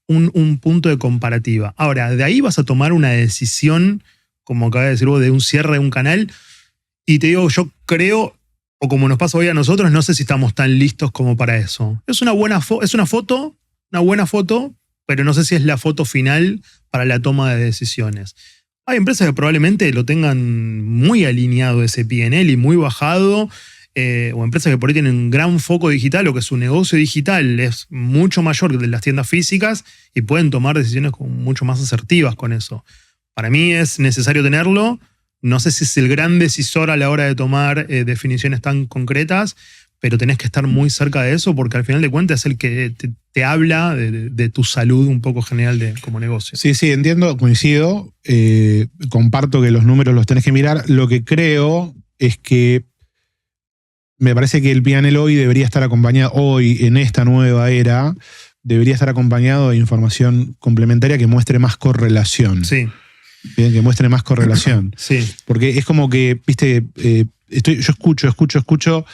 S1: un punto de comparativa. Ahora, de ahí vas a tomar una decisión, como acabas de decir vos, de un cierre de un canal. Y te digo, yo creo, o como nos pasa hoy a nosotros, no sé si estamos tan listos como para eso. Es una buena foto, pero no sé si es la foto final para la toma de decisiones. Hay empresas que probablemente lo tengan muy alineado ese P&L y muy bajado, o empresas que por ahí tienen un gran foco digital o que su negocio digital es mucho mayor que el de las tiendas físicas y pueden tomar decisiones mucho más asertivas con eso. Para mí es necesario tenerlo. No sé si es el gran decisor a la hora de tomar definiciones tan concretas, pero tenés que estar muy cerca de eso porque al final de cuentas es el que te habla de tu salud un poco general como negocio.
S2: Sí, entiendo, coincido. Comparto que los números los tenés que mirar. Lo que creo es que me parece que el P&L hoy debería estar acompañado, hoy en esta nueva era, debería estar acompañado de información complementaria que muestre más correlación.
S1: Sí.
S2: Bien, que muestre más correlación.
S1: Sí.
S2: Porque es como que, viste, yo escucho,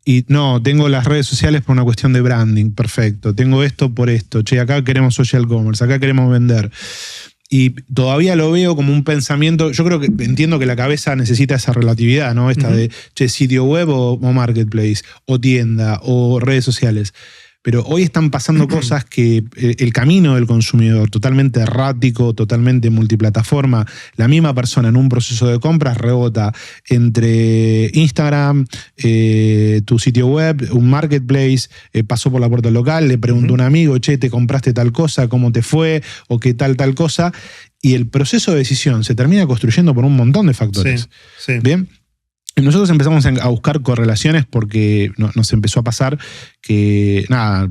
S2: y no, tengo las redes sociales por una cuestión de branding, perfecto. Tengo esto por esto. Che, acá queremos social commerce, acá queremos vender. Y todavía lo veo como un pensamiento. Yo creo que entiendo que la cabeza necesita esa relatividad, ¿no? Esta de, che, sitio web o marketplace, o tienda, o redes sociales. Pero hoy están pasando cosas que el camino del consumidor, totalmente errático, totalmente multiplataforma, la misma persona en un proceso de compras rebota entre Instagram, tu sitio web, un marketplace, pasó por la puerta local, le preguntó a un amigo, che, ¿te compraste tal cosa? ¿Cómo te fue? ¿O qué tal cosa? Y el proceso de decisión se termina construyendo por un montón de factores.
S1: Sí.
S2: ¿Bien? Y nosotros empezamos a buscar correlaciones porque nos empezó a pasar que,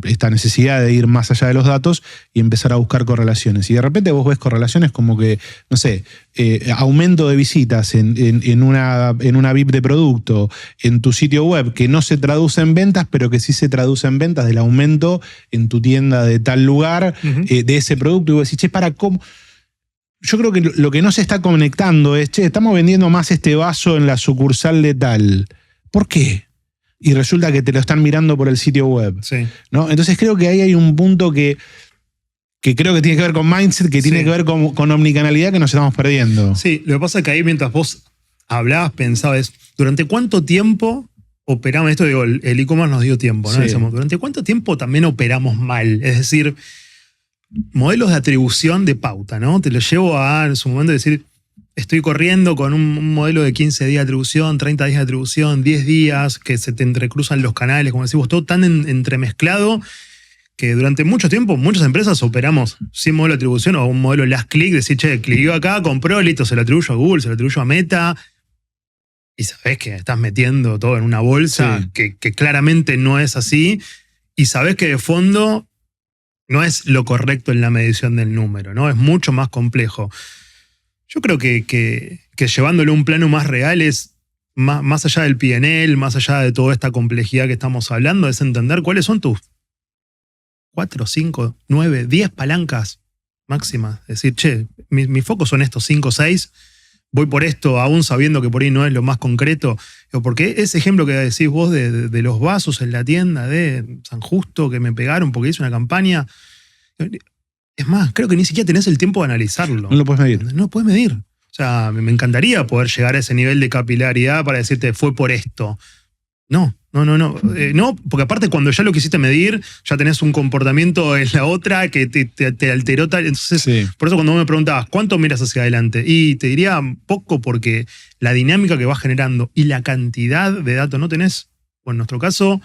S2: esta necesidad de ir más allá de los datos y empezar a buscar correlaciones. Y de repente vos ves correlaciones como que, no sé, aumento de visitas en una VIP de producto, en tu sitio web, que no se traduce en ventas, pero que sí se traduce en ventas del aumento en tu tienda de tal lugar, de ese producto. Y vos decís, che, ¿cómo? Yo creo que lo que no se está conectando es, che, estamos vendiendo más este vaso en la sucursal de tal. ¿Por qué? Y resulta que te lo están mirando por el sitio web.
S1: Sí.
S2: ¿No? Entonces creo que ahí hay un punto que creo que tiene que ver con mindset, que tiene que ver con omnicanalidad que nos estamos perdiendo.
S1: Sí, lo que pasa es que ahí mientras vos hablabas, pensabas, ¿durante cuánto tiempo operamos? Esto digo, el e-commerce nos dio tiempo, ¿no?
S2: Sí.
S1: Decimos, ¿durante cuánto tiempo también operamos mal? Es decir, modelos de atribución de pauta, ¿no? Te lo llevo a, en su momento, decir, estoy corriendo con un modelo de 15 días de atribución, 30 días de atribución, 10 días, que se te entrecruzan los canales, como decimos, todo tan entremezclado que durante mucho tiempo muchas empresas operamos sin modelo de atribución o un modelo last click, decir, che, cliqueo acá, compró, listo, se lo atribuyo a Google, se lo atribuyo a Meta, y sabés que estás metiendo todo en una bolsa que claramente no es así, y sabés que de fondo no es lo correcto en la medición del número, ¿no? Es mucho más complejo. Yo creo que llevándolo a un plano más real es, más allá del P&L, más allá de toda esta complejidad que estamos hablando, es entender cuáles son tus 4, 5, 9, 10 palancas máximas. Es decir, che, mi foco son estos 5 o 6, voy por esto aún sabiendo que por ahí no es lo más concreto. Porque ese ejemplo que decís vos de los vasos en la tienda de San Justo que me pegaron porque hice una campaña, es más, creo que ni siquiera tenés el tiempo de analizarlo.
S2: No lo puedes medir.
S1: No lo puedes medir. O sea, me encantaría poder llegar a ese nivel de capilaridad para decirte, fue por esto. No, porque aparte cuando ya lo quisiste medir, ya tenés un comportamiento en la otra que te alteró tal. Entonces, por eso cuando vos me preguntabas, ¿cuánto miras hacia adelante? Y te diría poco porque la dinámica que vas generando y la cantidad de datos no tenés, o en nuestro caso,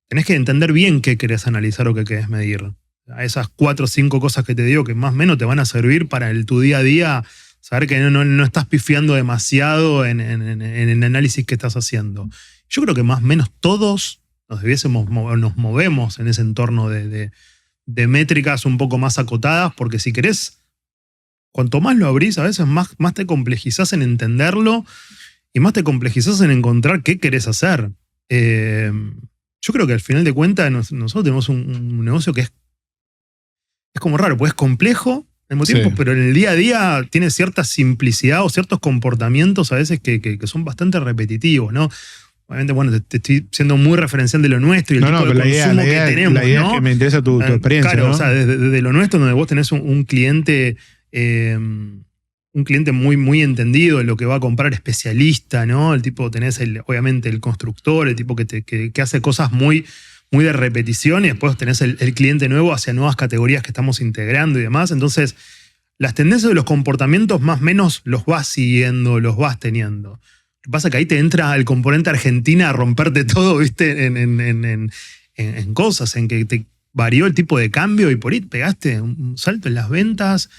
S1: tenés que entender bien qué querés analizar o qué querés medir. A esas 4 o 5 cosas que te digo que más o menos te van a servir para tu día a día, saber que no estás pifiando demasiado en el análisis que estás haciendo. Yo creo que más o menos todos nos movemos en ese entorno de métricas un poco más acotadas, porque si querés, cuanto más lo abrís, a veces más te complejizás en entenderlo y más te complejizás en encontrar qué querés hacer. Yo creo que al final de cuentas nosotros tenemos un negocio que es como raro, pues es complejo al mismo tiempo, pero en el día a día tiene cierta simplicidad o ciertos comportamientos a veces que son bastante repetitivos, ¿no? Obviamente, bueno, te estoy siendo muy referencial de lo nuestro y el tipo de consumo que tenemos,
S2: la idea
S1: ¿no?
S2: Es que me interesa tu experiencia,
S1: claro,
S2: ¿no?
S1: O sea, desde lo nuestro, donde vos tenés un cliente muy, muy entendido en lo que va a comprar, especialista, ¿no? El tipo, tenés obviamente el constructor, el tipo que hace cosas muy, muy de repetición, y después tenés el cliente nuevo hacia nuevas categorías que estamos integrando y demás. Entonces, las tendencias de los comportamientos más o menos los vas siguiendo, los vas teniendo. Lo que pasa es que ahí te entra el componente Argentina a romperte todo, ¿viste? En cosas, en que te varió el tipo de cambio y por ahí pegaste un salto en las ventas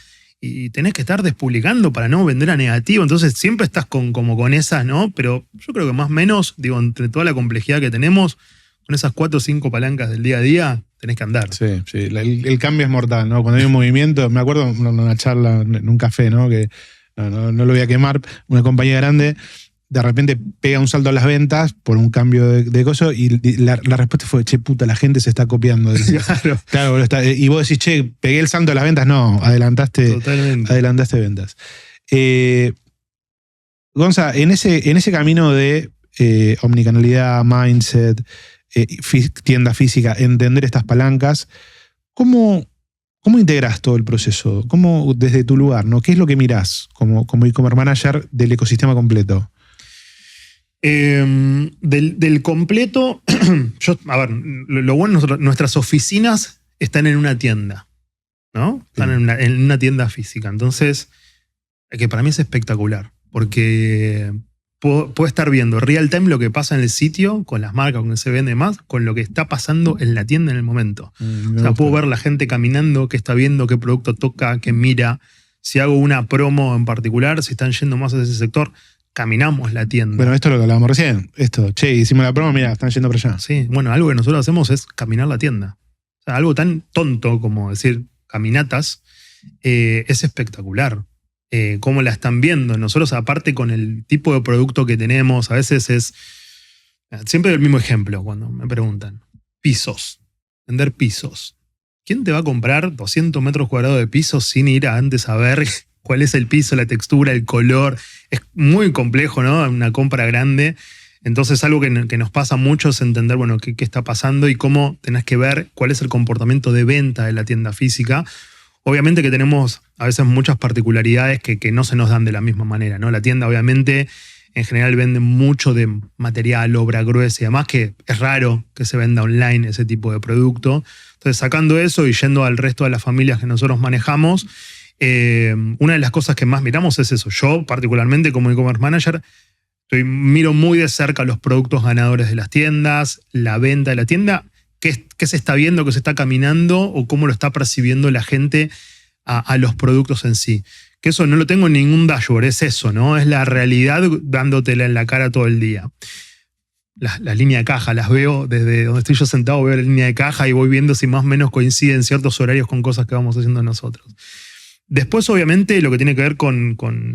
S1: y tenés que estar despublicando para no vender a negativo. Entonces siempre estás como con esas, ¿no? Pero yo creo que más o menos, digo, entre toda la complejidad que tenemos, con esas 4 o 5 palancas del día a día, tenés que andar.
S2: Sí, sí. El cambio es mortal, ¿no? Cuando hay un movimiento, me acuerdo en una charla en un café, ¿no? Que no lo voy a quemar, una compañía grande de repente pega un salto a las ventas por un cambio de coso y la respuesta fue, che, puta, la gente se está copiando. Claro, y vos decís, che, pegué el salto a las ventas. No, adelantaste ventas. Gonza, en ese camino de omnicanalidad, mindset, tienda física, entender estas palancas, ¿cómo integras todo el proceso? ¿Cómo, desde tu lugar, ¿no? ¿Qué es lo que mirás como e-commerce manager del ecosistema completo?
S1: Del completo, a ver, lo bueno, nuestras oficinas están en una tienda, ¿no? Están en una tienda física. Entonces, que para mí es espectacular, porque puedo estar viendo real time lo que pasa en el sitio, con las marcas, con el se vende más, con lo que está pasando en la tienda en el momento. O sea, puedo ver la gente caminando, qué está viendo, qué producto toca, qué mira. Si hago una promo en particular, si están yendo más a ese sector, caminamos la tienda.
S2: Bueno, esto es lo que hablábamos recién. Che, hicimos la promo, mira, están yendo para allá.
S1: Sí, bueno, algo que nosotros hacemos es caminar la tienda. O sea, algo tan tonto como decir caminatas es espectacular. Cómo la están viendo. Nosotros, aparte con el tipo de producto que tenemos, a veces es... Siempre el mismo ejemplo cuando me preguntan. Pisos. Vender pisos. ¿Quién te va a comprar 200 metros cuadrados de pisos sin ir antes a ver cuál es el piso, la textura, el color? Es muy complejo, ¿no? Una compra grande. Entonces algo que nos pasa mucho es entender, bueno, qué está pasando y cómo tenés que ver cuál es el comportamiento de venta de la tienda física. Obviamente que tenemos a veces muchas particularidades que no se nos dan de la misma manera, ¿no? La tienda obviamente en general vende mucho de material, obra gruesa y demás, que es raro que se venda online ese tipo de producto. Entonces, sacando eso y yendo al resto de las familias que nosotros manejamos, una de las cosas que más miramos es eso. Yo, particularmente como e-commerce manager, miro muy de cerca los productos ganadores de las tiendas, la venta de la tienda, qué se está viendo, qué se está caminando o cómo lo está percibiendo la gente a los productos en sí. Que eso no lo tengo en ningún dashboard, es eso, ¿no? Es la realidad dándotela en la cara todo el día. Las líneas de caja, las veo desde donde estoy yo sentado, veo la línea de caja y voy viendo si más o menos coinciden ciertos horarios con cosas que vamos haciendo nosotros. Después, obviamente, lo que tiene que ver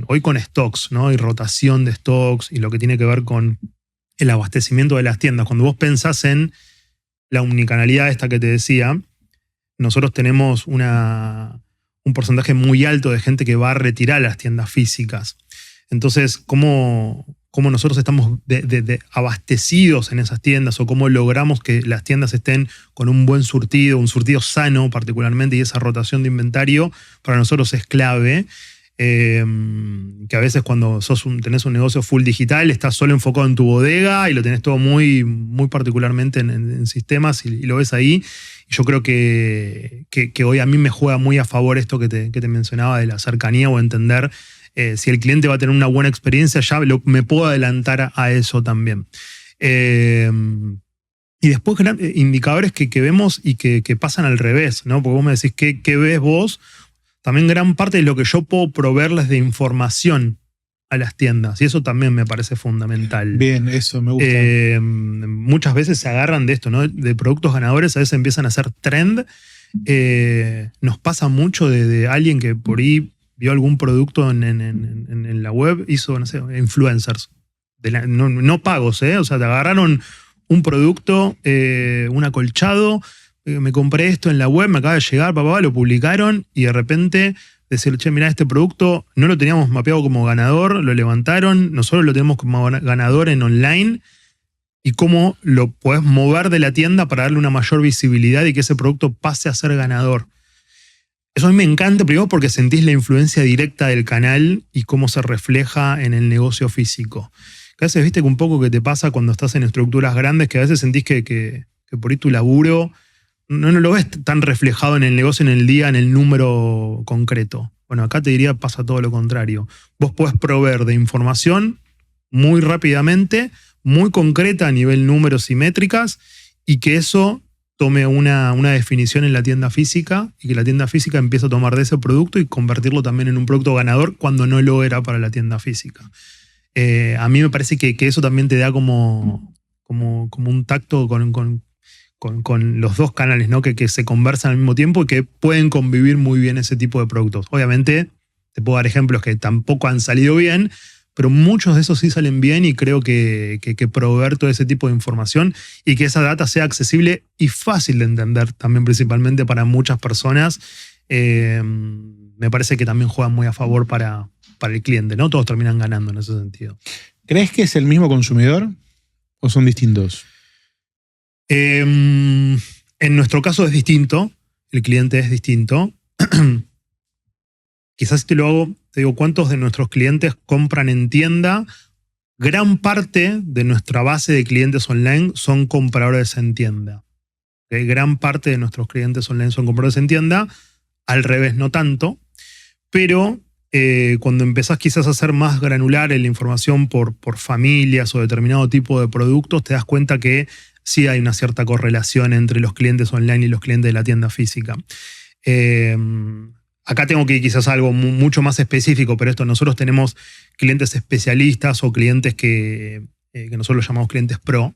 S1: hoy con stocks, ¿no? Y rotación de stocks y lo que tiene que ver con el abastecimiento de las tiendas. Cuando vos pensás en la omnicanalidad esta que te decía, nosotros tenemos un porcentaje muy alto de gente que va a retirar las tiendas físicas. Entonces, ¿cómo nosotros estamos abastecidos en esas tiendas o cómo logramos que las tiendas estén con un buen surtido, un surtido sano particularmente, y esa rotación de inventario para nosotros es clave? Que a veces cuando tenés un negocio full digital, estás solo enfocado en tu bodega y lo tenés todo muy, muy particularmente en sistemas y lo ves ahí. Y yo creo que hoy a mí me juega muy a favor esto que te mencionaba de la cercanía o entender si el cliente va a tener una buena experiencia, ya me puedo adelantar a eso también. Y después indicadores que vemos y que pasan al revés, ¿no? Porque vos me decís, ¿qué ves vos? También gran parte de lo que yo puedo proveerles de información a las tiendas. Y eso también me parece fundamental.
S2: Bien, eso me gusta.
S1: Muchas veces se agarran de esto, ¿no? De productos ganadores, a veces empiezan a hacer trend. Nos pasa mucho de alguien que por ahí vio algún producto en la web, hizo, no sé, influencers. No pagos, ¿eh? O sea, te agarraron un producto, un acolchado, me compré esto en la web, me acaba de llegar, papá, lo publicaron y de repente decir, che, mirá, este producto no lo teníamos mapeado como ganador, lo levantaron, nosotros lo tenemos como ganador en online y cómo lo podés mover de la tienda para darle una mayor visibilidad y que ese producto pase a ser ganador. Eso a mí me encanta, primero porque sentís la influencia directa del canal y cómo se refleja en el negocio físico. Que a veces, viste, que un poco que te pasa cuando estás en estructuras grandes, que a veces sentís que por ahí tu laburo no lo ves tan reflejado en el negocio, en el día, en el número concreto. Bueno, acá te diría pasa todo lo contrario. Vos podés proveer de información muy rápidamente, muy concreta a nivel números y métricas, y que eso tome una definición en la tienda física y que la tienda física empiece a tomar de ese producto y convertirlo también en un producto ganador cuando no lo era para la tienda física. A mí me parece que eso también te da como un tacto con los dos canales, ¿no? Que se conversan al mismo tiempo y que pueden convivir muy bien ese tipo de productos. Obviamente, te puedo dar ejemplos que tampoco han salido bien, pero muchos de esos sí salen bien y creo que proveer todo ese tipo de información y que esa data sea accesible y fácil de entender también principalmente para muchas personas, me parece que también juegan muy a favor para el cliente, ¿no? Todos terminan ganando en ese sentido.
S2: ¿Crees que es el mismo consumidor o son distintos?
S1: En nuestro caso es distinto, el cliente es distinto. Quizás si te lo hago, te digo, ¿cuántos de nuestros clientes compran en tienda? Gran parte de nuestra base de clientes online son compradores en tienda. ¿Okay? Gran parte de nuestros clientes online son compradores en tienda, al revés no tanto, pero cuando empezás quizás a hacer más granular en la información por familias o determinado tipo de productos, te das cuenta que sí hay una cierta correlación entre los clientes online y los clientes de la tienda física. Acá tengo que ir quizás algo mucho más específico, pero nosotros tenemos clientes especialistas o clientes que nosotros los llamamos clientes pro.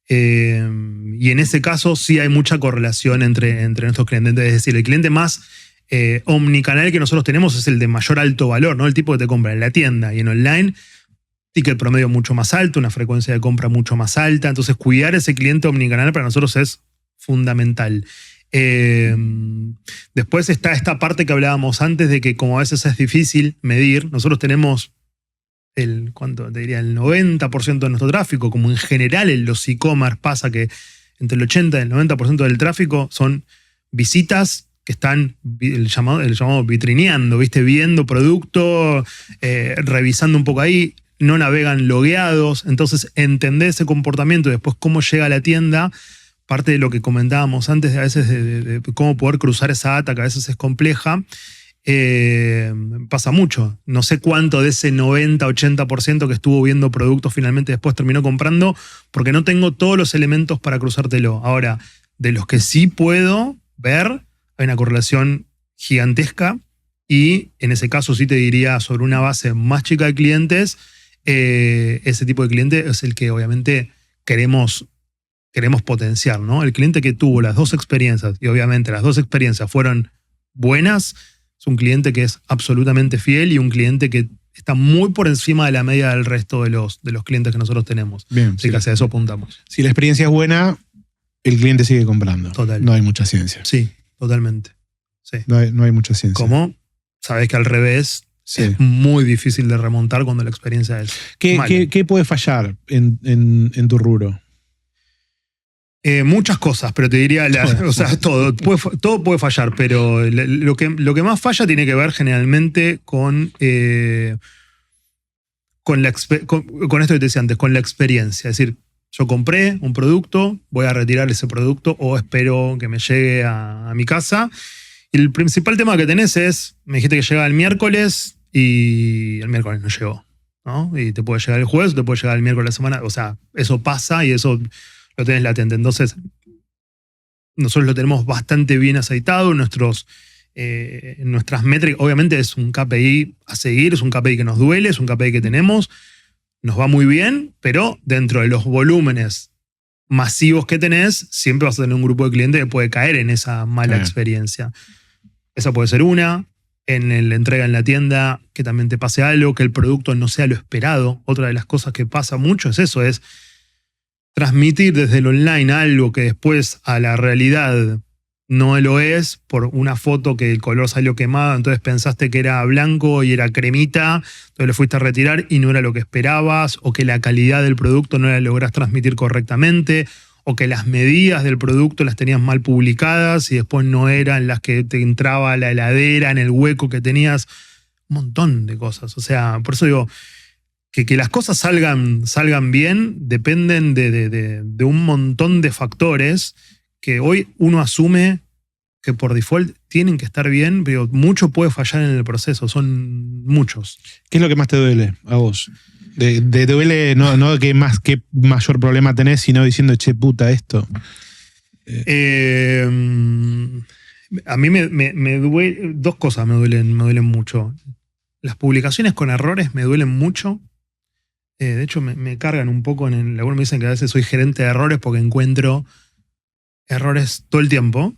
S1: Y en ese caso sí hay mucha correlación entre nuestros clientes. Es decir, el cliente más omnicanal que nosotros tenemos es el de mayor alto valor, ¿no? El tipo que te compra en la tienda y en online, ticket promedio mucho más alto, una frecuencia de compra mucho más alta. Entonces, cuidar ese cliente omnicanal para nosotros es fundamental. Después está esta parte que hablábamos antes de que como a veces es difícil medir, nosotros tenemos ¿cuánto te diría? El 90% de nuestro tráfico, como en general en los e-commerce pasa que entre el 80 y el 90% del tráfico son visitas que están el llamado vitrineando, ¿viste? Viendo producto, revisando un poco ahí, no navegan logueados, entonces entender ese comportamiento y después cómo llega a la tienda. Parte de lo que comentábamos antes, a veces de cómo poder cruzar esa data, que a veces es compleja, pasa mucho. No sé cuánto de ese 90-80% que estuvo viendo productos finalmente después terminó comprando, porque no tengo todos los elementos para cruzártelo. Ahora, de los que sí puedo ver, hay una correlación gigantesca y en ese caso sí te diría sobre una base más chica de clientes, ese tipo de cliente es el que obviamente queremos potenciar, ¿no? El cliente que tuvo las dos experiencias, y obviamente las dos experiencias fueron buenas, es un cliente que es absolutamente fiel y un cliente que está muy por encima de la media del resto de los clientes que nosotros tenemos.
S2: Bien,
S1: así que hacia eso apuntamos.
S2: Si la experiencia es buena, el cliente sigue comprando.
S1: Total.
S2: No hay mucha ciencia.
S1: Sí, totalmente. Sí.
S2: No hay mucha ciencia.
S1: ¿Cómo? Sabes que al revés es muy difícil de remontar cuando la experiencia es mala.
S2: ¿Qué puede fallar en tu rubro?
S1: Muchas cosas, pero te diría, o sea, todo puede fallar, pero lo que más falla tiene que ver generalmente con esto que te decía antes, con la experiencia. Es decir, yo compré un producto, voy a retirar ese producto o espero que me llegue a mi casa. Y el principal tema que tenés es, me dijiste que llegaba el miércoles y el miércoles no llegó, ¿no? Y te puede llegar el jueves o te puede llegar el miércoles de la semana. O sea, eso pasa y eso lo tenés latente. Entonces, nosotros lo tenemos bastante bien aceitado. Nuestras métricas, obviamente es un KPI a seguir, es un KPI que nos duele, es un KPI que tenemos, nos va muy bien, pero dentro de los volúmenes masivos que tenés, siempre vas a tener un grupo de clientes que puede caer en esa mala experiencia. Esa puede ser una. En la entrega en la tienda, que también te pase algo, que el producto no sea lo esperado. Otra de las cosas que pasa mucho es eso, es transmitir desde el online algo que después a la realidad no lo es, por una foto que el color salió quemado, entonces pensaste que era blanco y era cremita, entonces lo fuiste a retirar y no era lo que esperabas, o que la calidad del producto no la lográs transmitir correctamente, o que las medidas del producto las tenías mal publicadas y después no eran las que te entraba a la heladera en el hueco que tenías. Un montón de cosas. O sea, por eso digo que las cosas salgan bien dependen de un montón de factores que hoy uno asume que por default tienen que estar bien, pero mucho puede fallar en el proceso, son muchos.
S2: ¿Qué es lo que más te duele a vos? Te duele no que mayor problema tenés, sino diciendo, che, puta, esto.
S1: A mí me duele, dos cosas me duelen mucho. Las publicaciones con errores me duelen mucho. De hecho, me cargan un poco. Algunos me dicen que a veces soy gerente de errores porque encuentro errores todo el tiempo.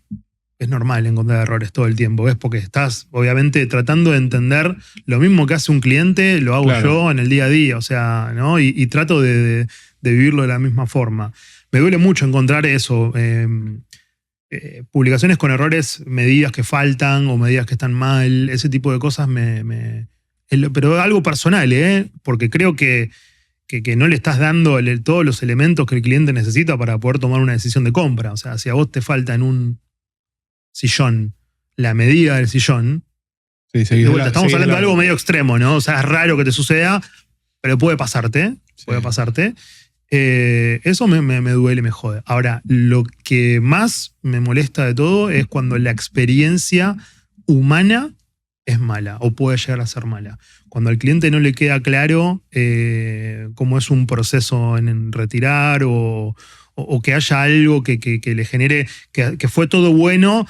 S1: Es normal encontrar errores todo el tiempo. Es porque estás, obviamente, tratando de entender lo mismo que hace un cliente, lo hago yo en el día a día. O sea, ¿no? Y trato de vivirlo de la misma forma. Me duele mucho encontrar eso. Publicaciones con errores, medidas que faltan o medidas que están mal. Ese tipo de cosas pero algo personal, porque creo que no le estás dando todos los elementos que el cliente necesita para poder tomar una decisión de compra. O sea, si a vos te falta en un sillón la medida del sillón, estamos hablando de algo medio extremo, ¿no? O sea, es raro que te suceda, pero puede pasarte. Puede pasarte. Eso me duele, me jode. Ahora, lo que más me molesta de todo es cuando la experiencia humana es mala o puede llegar a ser mala. Cuando al cliente no le queda claro cómo es un proceso en retirar o que haya algo que le genere, que fue todo bueno,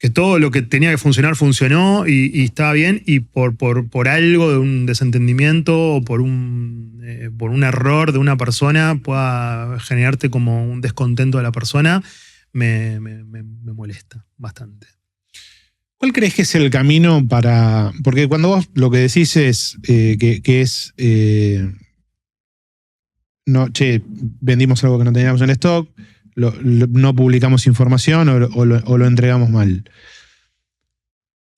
S1: que todo lo que tenía que funcionar funcionó y estaba bien, y por algo de un desentendimiento o por un error de una persona pueda generarte como un descontento de la persona, me molesta bastante.
S2: ¿Cuál crees que es el camino para...? Porque cuando vos lo que decís es no, che, vendimos algo que no teníamos en stock, no publicamos información o lo entregamos mal.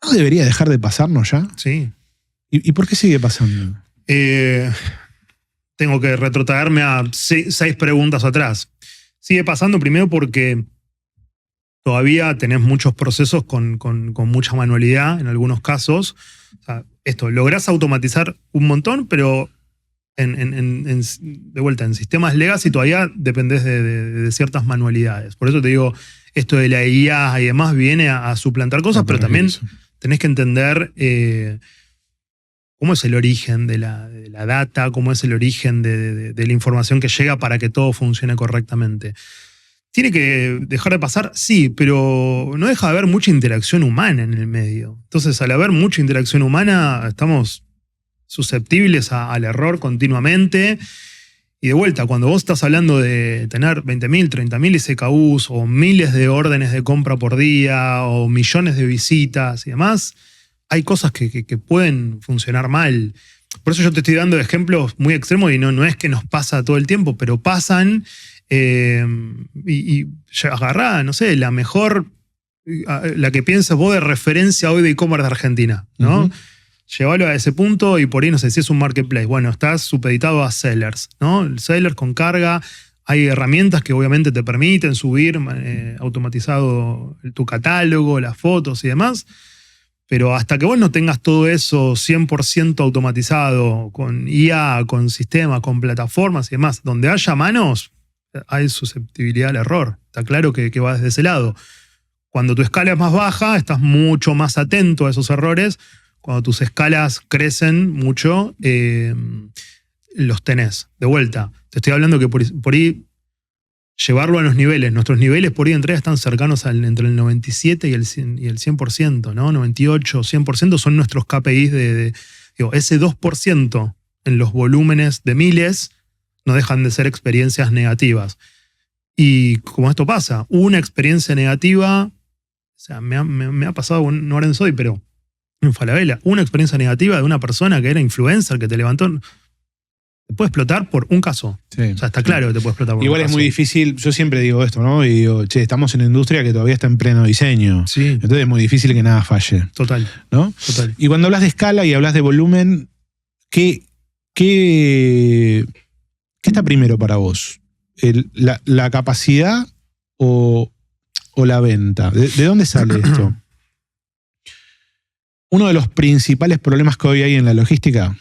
S2: ¿No debería dejar de pasarnos ya?
S1: Sí.
S2: ¿Y por qué sigue pasando?
S1: Tengo que retrotraerme a 6 preguntas atrás. Sigue pasando primero porque todavía tenés muchos procesos con mucha manualidad en algunos casos. O sea, lográs automatizar un montón, pero de vuelta, en sistemas legacy todavía dependés de ciertas manualidades. Por eso te digo, esto de la IA y demás viene a suplantar cosas, pero también tenés que entender cómo es el origen de la data, cómo es el origen de la información que llega para que todo funcione correctamente. ¿Tiene que dejar de pasar? Sí, pero no deja de haber mucha interacción humana en el medio. Entonces, al haber mucha interacción humana, estamos susceptibles al error continuamente. Y de vuelta, cuando vos estás hablando de tener 20.000, 30.000 SKUs o miles de órdenes de compra por día o millones de visitas y demás, hay cosas que pueden funcionar mal. Por eso yo te estoy dando ejemplos muy extremos y no es que nos pasa todo el tiempo, pero pasan. Y agarrá, no sé, la mejor, la que piensas vos de referencia hoy de e-commerce de Argentina, ¿no? Llévalo a ese punto y por ahí, no sé, si es un marketplace, bueno, estás supeditado a sellers, ¿no? El seller con carga, hay herramientas que obviamente te permiten subir automatizado tu catálogo, las fotos y demás, pero hasta que vos no tengas todo eso 100% automatizado, con IA, con sistema, con plataformas y demás, donde haya manos, hay susceptibilidad al error. Está claro que va desde ese lado. Cuando tu escala es más baja, estás mucho más atento a esos errores. Cuando tus escalas crecen mucho, los tenés. De vuelta, te estoy hablando que por ahí llevarlo a los niveles. Nuestros niveles por ahí de entrega están cercanos entre el 97 y el 100%, ¿no? 98, 100% son nuestros KPIs digo, ese 2% en los volúmenes de miles no dejan de ser experiencias negativas. Y como esto pasa, una experiencia negativa, o sea, me ha pasado, no ahora en Soy, pero en Falabella, una experiencia negativa de una persona que era influencer, que te levantó, te puede explotar por un caso. Sí, o sea, está claro que te puede explotar por
S2: igual un caso. Igual es muy difícil, yo siempre digo esto, ¿no? Y digo, che, estamos en una industria que todavía está en pleno diseño.
S1: Sí.
S2: Entonces es muy difícil que nada falle.
S1: Total.
S2: ¿No?
S1: Total.
S2: Y cuando hablas de escala y hablas de volumen, ¿qué está primero para vos? ¿La capacidad o la venta? ¿De dónde sale esto? Uno de los principales problemas que hoy hay en la logística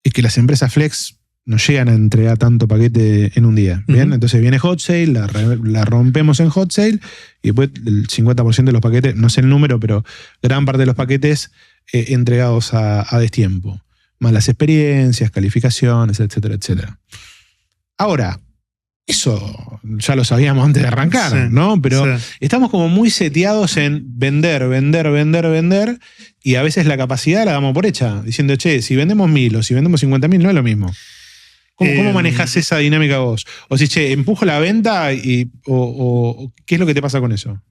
S2: es que las empresas flex no llegan a entregar tanto paquete en un día. ¿Bien? Entonces viene Hot Sale, la rompemos en Hot Sale y después el 50% de los paquetes, no sé el número, pero gran parte de los paquetes entregados a destiempo. Malas experiencias, calificaciones, etcétera, etcétera. Ahora, eso ya lo sabíamos antes de arrancar,
S1: Sí,
S2: ¿no? Pero
S1: sí.
S2: estamos como muy seteados en vender, y a veces la capacidad la damos por hecha, diciendo, che, si vendemos 1000 o si vendemos 50.000 no es lo mismo. ¿Cómo manejas esa dinámica vos? O si, che, empujo la venta o ¿qué es lo que te pasa con eso?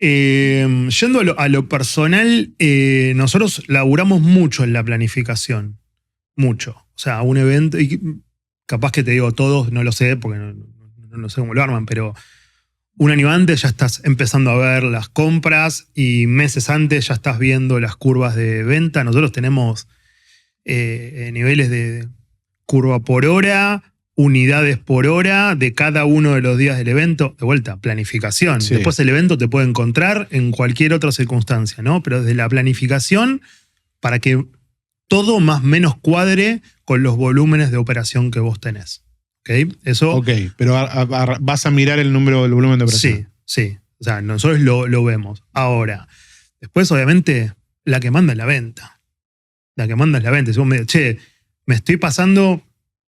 S1: Yendo a lo personal, nosotros laburamos mucho en la planificación. Mucho. O sea, un evento, y capaz que te digo todos, no lo sé, porque no sé cómo lo arman, pero un año antes ya estás empezando a ver las compras y meses antes ya estás viendo las curvas de venta. Nosotros tenemos niveles de curva por hora, unidades por hora de cada uno de los días del evento. De vuelta, planificación.
S2: Sí.
S1: Después el evento te puede encontrar en cualquier otra circunstancia, ¿no? Pero desde la planificación, para que todo más o menos cuadre con los volúmenes de operación que vos tenés. ¿Ok? Eso.
S2: Ok, pero vas a mirar el número del volumen de operación.
S1: Sí. O sea, nosotros lo vemos. Ahora, después, obviamente, la que manda es la venta. La que manda es la venta. Si vos me dices, che, me estoy pasando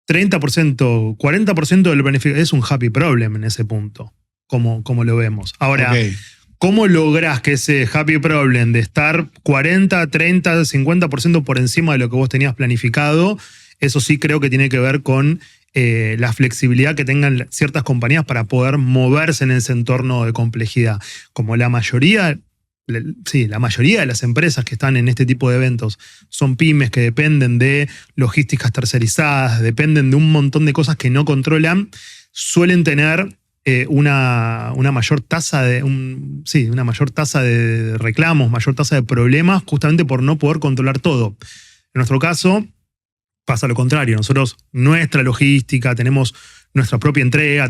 S1: 30%, 40% del beneficio. Es un happy problem en ese punto, como lo vemos. Ahora,
S2: Okay.
S1: ¿cómo lográs que ese happy problem de estar 40, 30, 50% por encima de lo que vos tenías planificado? Eso sí creo que tiene que ver con la flexibilidad que tengan ciertas compañías para poder moverse en ese entorno de complejidad. Como la mayoría de las empresas que están en este tipo de eventos son pymes que dependen de logísticas tercerizadas, dependen de un montón de cosas que no controlan, suelen tener una mayor tasa una mayor tasa de reclamos, mayor tasa de problemas, justamente por no poder controlar todo. En nuestro caso, pasa lo contrario. Nosotros, nuestra logística, tenemos nuestra propia entrega,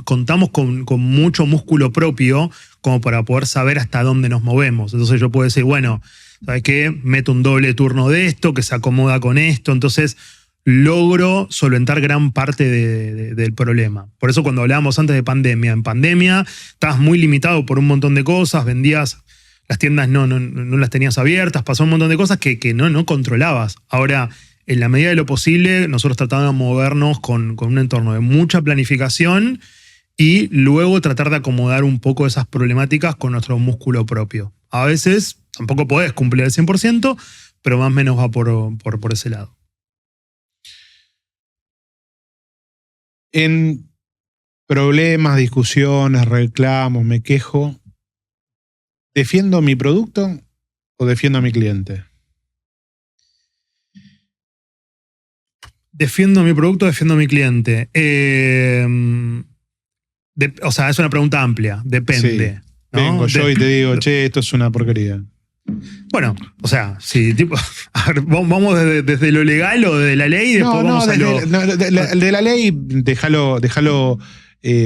S1: contamos con mucho músculo propio como para poder saber hasta dónde nos movemos. Entonces yo puedo decir, bueno, ¿sabes qué? Meto un doble turno de esto, que se acomoda con esto. Entonces logro solventar gran parte del problema. Por eso cuando hablábamos antes de pandemia, en pandemia estabas muy limitado por un montón de cosas, vendías, las tiendas no las tenías abiertas, pasó un montón de cosas que no controlabas. Ahora, en la medida de lo posible, nosotros tratamos de movernos con un entorno de mucha planificación y luego tratar de acomodar un poco esas problemáticas con nuestro músculo propio. A veces tampoco podés cumplir al 100%, pero más o menos va por ese lado.
S2: En problemas, discusiones, reclamos, me quejo, ¿defiendo mi producto o defiendo a mi cliente?
S1: Defiendo mi producto, defiendo a mi cliente. O sea, es una pregunta amplia. Depende.
S2: Sí.
S1: ¿no?
S2: Vengo yo y te digo, che, esto es una porquería.
S1: Bueno, o sea, sí, tipo, a ver, vamos desde lo legal o desde la ley y después vamos a lo.
S2: De la ley, déjalo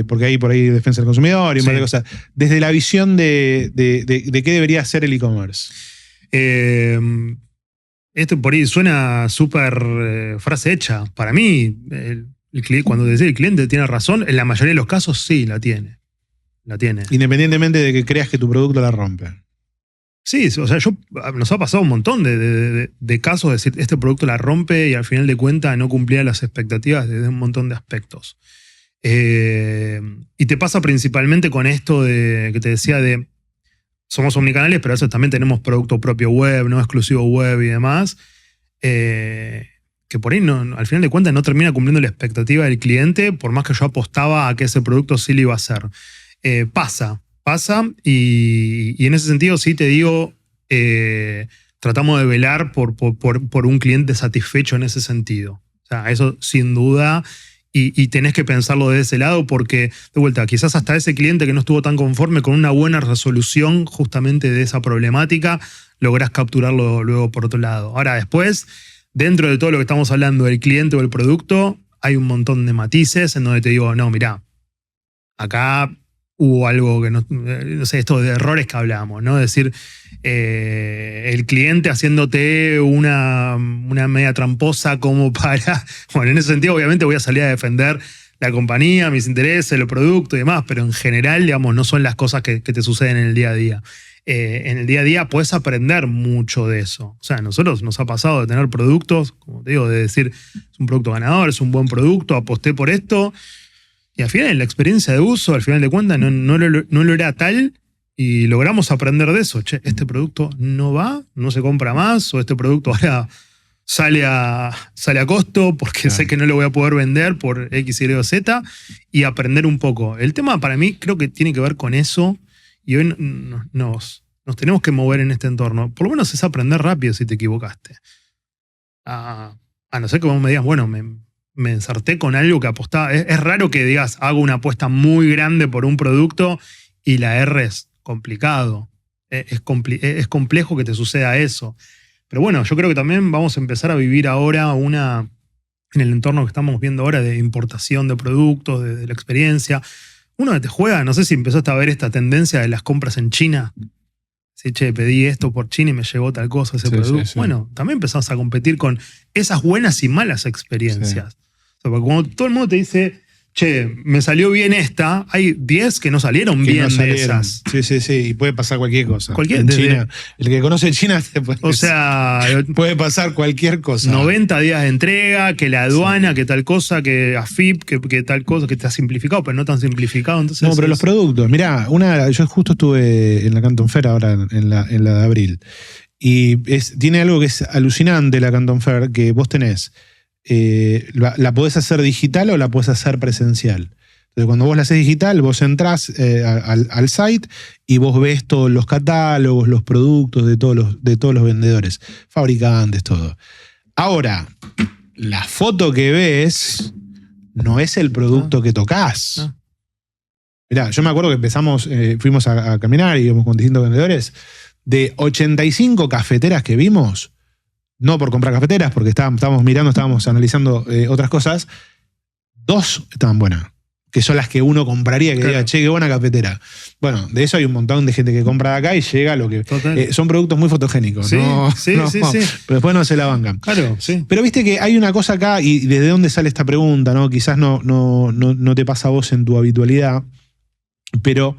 S2: porque hay por ahí defensa del consumidor y un par de cosas. Desde la visión de qué debería ser el e-commerce.
S1: Esto por ahí suena súper frase hecha. Para mí, cuando decís el cliente tiene razón, en la mayoría de los casos sí la tiene. La tiene.
S2: Independientemente de que creas que tu producto la rompe.
S1: Sí, o sea, nos ha pasado un montón de casos de decir este producto la rompe y al final de cuentas no cumplía las expectativas de un montón de aspectos. Y te pasa principalmente con esto que te decía de somos omnicanales, pero a veces también tenemos producto propio web, no exclusivo web y demás, que por ahí al final de cuentas no termina cumpliendo la expectativa del cliente, por más que yo apostaba a que ese producto sí lo iba a hacer. Pasa y en ese sentido sí te digo, tratamos de velar por un cliente satisfecho en ese sentido. O sea, eso sin duda. Y tenés que pensarlo de ese lado porque, de vuelta, quizás hasta ese cliente que no estuvo tan conforme con una buena resolución justamente de esa problemática, lográs capturarlo luego por otro lado. Ahora, después, dentro de todo lo que estamos hablando del cliente o el producto, hay un montón de matices en donde te digo, no, mirá, acá hubo algo que no sé, estos de errores que hablábamos, ¿no? Es decir, el cliente haciéndote una media tramposa como para... Bueno, en ese sentido obviamente voy a salir a defender la compañía, mis intereses, el producto y demás, pero en general, digamos, no son las cosas que te suceden en el día a día. En el día a día puedes aprender mucho de eso. O sea, a nosotros nos ha pasado de tener productos, como te digo, de decir, es un producto ganador, es un buen producto, aposté por esto, y al final la experiencia de uso, al final de cuentas, no lo era tal, y logramos aprender de eso. Che, este producto no va, no se compra más, o este producto ahora sale a costo porque
S2: Claro.
S1: sé que no lo voy a poder vender por X, Y o Z, y aprender un poco. El tema para mí creo que tiene que ver con eso, y hoy nos tenemos que mover en este entorno. Por lo menos es aprender rápido si te equivocaste. A no ser que vos me digas, bueno, me ensarté con algo que apostaba. Es raro que digas, hago una apuesta muy grande por un producto y la R es complicado. Es complejo que te suceda eso. Pero bueno, yo creo que también vamos a empezar a vivir ahora en el entorno que estamos viendo ahora de importación de productos, de la experiencia. Uno que te juega, no sé si empezaste a ver esta tendencia de las compras en China. Sí, che, pedí esto por China y me llegó tal cosa, ese producto.
S2: Sí.
S1: Bueno, también empezamos a competir con esas buenas y malas experiencias. O sea, porque cuando todo el mundo te dice, che, me salió bien esta, hay 10 que no salieron
S2: Que
S1: bien
S2: no
S1: de
S2: salieron.
S1: esas.
S2: Sí, y puede pasar cualquier cosa.
S1: Cualquier-
S2: En
S1: desde-
S2: China, el que conoce China
S1: O sea,
S2: puede pasar cualquier cosa.
S1: 90 días de entrega, que la aduana, que tal cosa, que AFIP, que tal cosa, que está simplificado, pero no tan simplificado. Entonces,
S2: No, pero los productos, mirá, yo justo estuve en la Canton Fair ahora, en la de abril, y tiene algo que es alucinante la Canton Fair, que vos tenés, la podés hacer digital o la podés hacer presencial. Entonces, cuando vos la haces digital, vos entrás al site y vos ves todos los catálogos, los productos de todos los vendedores, fabricantes, todo. Ahora, la foto que ves no es el producto que tocas.
S1: Ah.
S2: Mirá, yo me acuerdo que fuimos a caminar y íbamos con distintos vendedores. De 85 cafeteras que vimos, no por comprar cafeteras, porque estábamos analizando otras cosas, 2 estaban buenas, que son las que uno compraría, que
S1: Claro.
S2: diga, che, qué buena cafetera. Bueno, de eso hay un montón de gente que compra de acá y llega a lo que...
S1: Total.
S2: son productos muy fotogénicos,
S1: Sí,
S2: ¿no?
S1: sí,
S2: No,
S1: sí.
S2: pero después no se la bancan.
S1: Claro, sí.
S2: Pero viste que hay una cosa acá, y desde dónde sale esta pregunta, ¿no? Quizás no te pasa a vos en tu habitualidad, pero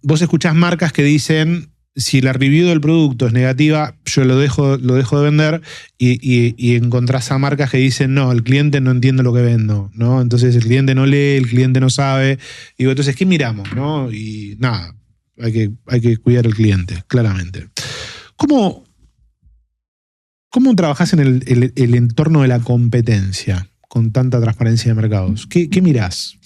S2: vos escuchás marcas que dicen, si la review del producto es negativa, yo lo dejo de vender, y encontrás a marcas que dicen, no, el cliente no entiende lo que vendo, ¿no? Entonces el cliente no lee, el cliente no sabe. Digo, entonces, ¿qué miramos, no? Y nada, hay que cuidar al cliente, claramente. ¿Cómo trabajás en el entorno de la competencia con tanta transparencia de mercados? ¿Qué mirás?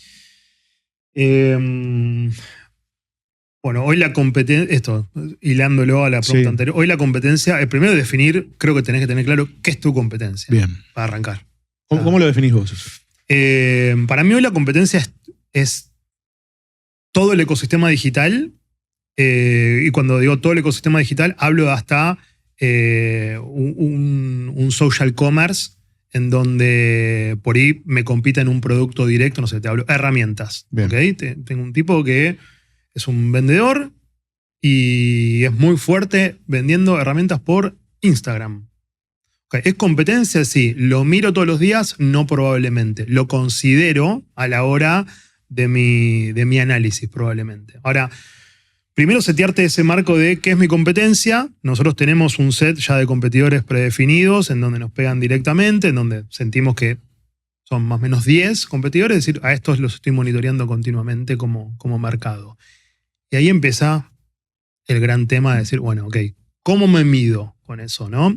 S1: Bueno, hoy la competencia, esto, hilándolo a la pregunta
S2: Sí.
S1: anterior, hoy la competencia, primero definir, creo que tenés que tener claro qué es tu competencia.
S2: Bien.
S1: Para arrancar.
S2: ¿Cómo lo definís vos eso?
S1: Para mí hoy la competencia es todo el ecosistema digital, y cuando digo todo el ecosistema digital, hablo de hasta un social commerce en donde por ahí me compita en un producto directo, no sé, te hablo, herramientas.
S2: Bien.
S1: ¿Okay? Tengo un tipo que es un vendedor y es muy fuerte vendiendo herramientas por Instagram. Okay. ¿Es competencia? Sí. ¿Lo miro todos los días? No, probablemente. Lo considero a la hora de mi análisis, probablemente. Ahora, primero setearte ese marco de qué es mi competencia. Nosotros tenemos un set ya de competidores predefinidos en donde nos pegan directamente, en donde sentimos que son más o menos 10 competidores, es decir, a estos los estoy monitoreando continuamente como mercado. Y ahí empieza el gran tema de decir, bueno, ok, ¿cómo me mido con eso, no?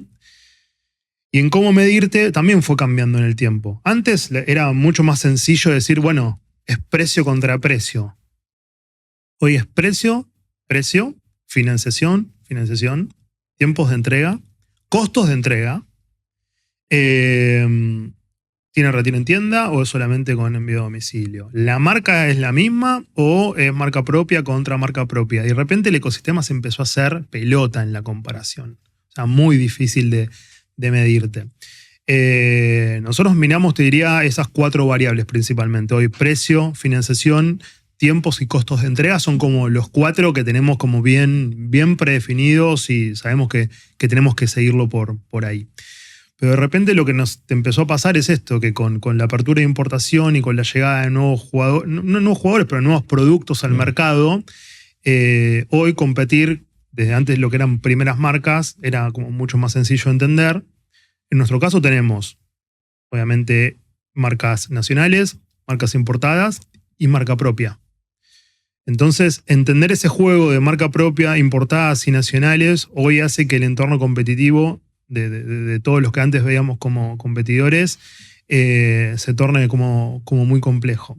S1: Y en cómo medirte también fue cambiando en el tiempo. Antes era mucho más sencillo decir, bueno, es precio contra precio. Hoy es precio, financiación, tiempos de entrega, costos de entrega, ¿tiene retiro en tienda o es solamente con envío a domicilio? ¿La marca es la misma o es marca propia contra marca propia? Y de repente el ecosistema se empezó a hacer pelota en la comparación. O sea, muy difícil de medirte. Nosotros miramos, te diría, esas 4 variables principalmente. Hoy precio, financiación, tiempos y costos de entrega son como los 4 que tenemos como bien predefinidos y sabemos que tenemos que seguirlo por ahí. Pero de repente lo que nos empezó a pasar es esto, que con la apertura de importación y con la llegada de nuevos jugadores, no nuevos jugadores, pero nuevos productos al mercado, hoy competir desde antes lo que eran primeras marcas era como mucho más sencillo de entender. En nuestro caso tenemos, obviamente, marcas nacionales, marcas importadas y marca propia. Entonces, entender ese juego de marca propia, importadas y nacionales, hoy hace que el entorno competitivo de todos los que antes veíamos como competidores se torne como muy complejo.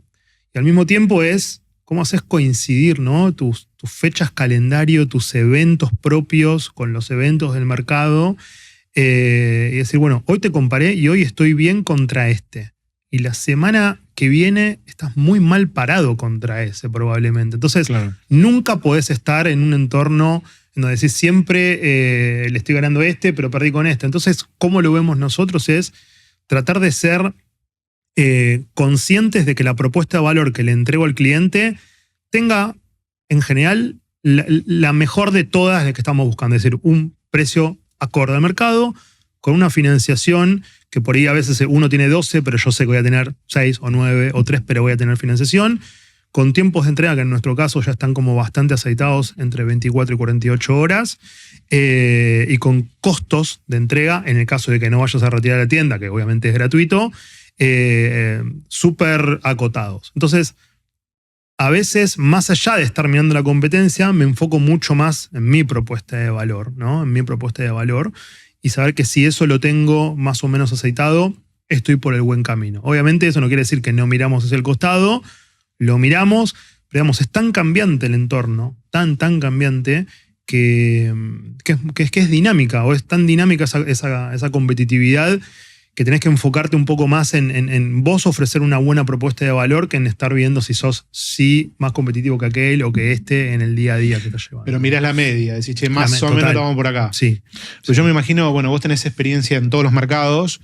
S1: Y al mismo tiempo es cómo haces coincidir, ¿no? tus fechas calendario, tus eventos propios con los eventos del mercado y decir, bueno, hoy te comparé y hoy estoy bien contra este. Y la semana que viene estás muy mal parado contra ese probablemente. Entonces, claro, nunca podés estar en un entorno en donde decís siempre le estoy ganando este, pero perdí con este. Entonces, ¿cómo lo vemos nosotros? Es tratar de ser conscientes de que la propuesta de valor que le entrego al cliente tenga, en general, la mejor de todas las que estamos buscando. Es decir, un precio acorde al mercado, con una financiación que por ahí a veces uno tiene 12, pero yo sé que voy a tener 6 o 9 o 3, pero voy a tener financiación, con tiempos de entrega que en nuestro caso ya están como bastante aceitados entre 24 y 48 horas, y con costos de entrega, en el caso de que no vayas a retirar la tienda, que obviamente es gratuito, súper acotados. Entonces, a veces, más allá de estar mirando la competencia, me enfoco mucho más en mi propuesta de valor, ¿no? En mi propuesta de valor, y saber que si eso lo tengo más o menos aceitado, estoy por el buen camino. Obviamente eso no quiere decir que no miramos hacia el costado, lo miramos, pero digamos, es tan cambiante el entorno, tan cambiante, que es dinámica, o es tan dinámica esa competitividad, que tenés que enfocarte un poco más en vos ofrecer una buena propuesta de valor que en estar viendo si sos más competitivo que aquel o que este en el día a día que te lleva.
S2: Pero mirás la media, decís, che, más o menos estamos por acá.
S1: Sí.
S2: Pues yo me imagino, bueno, vos tenés experiencia en todos los mercados.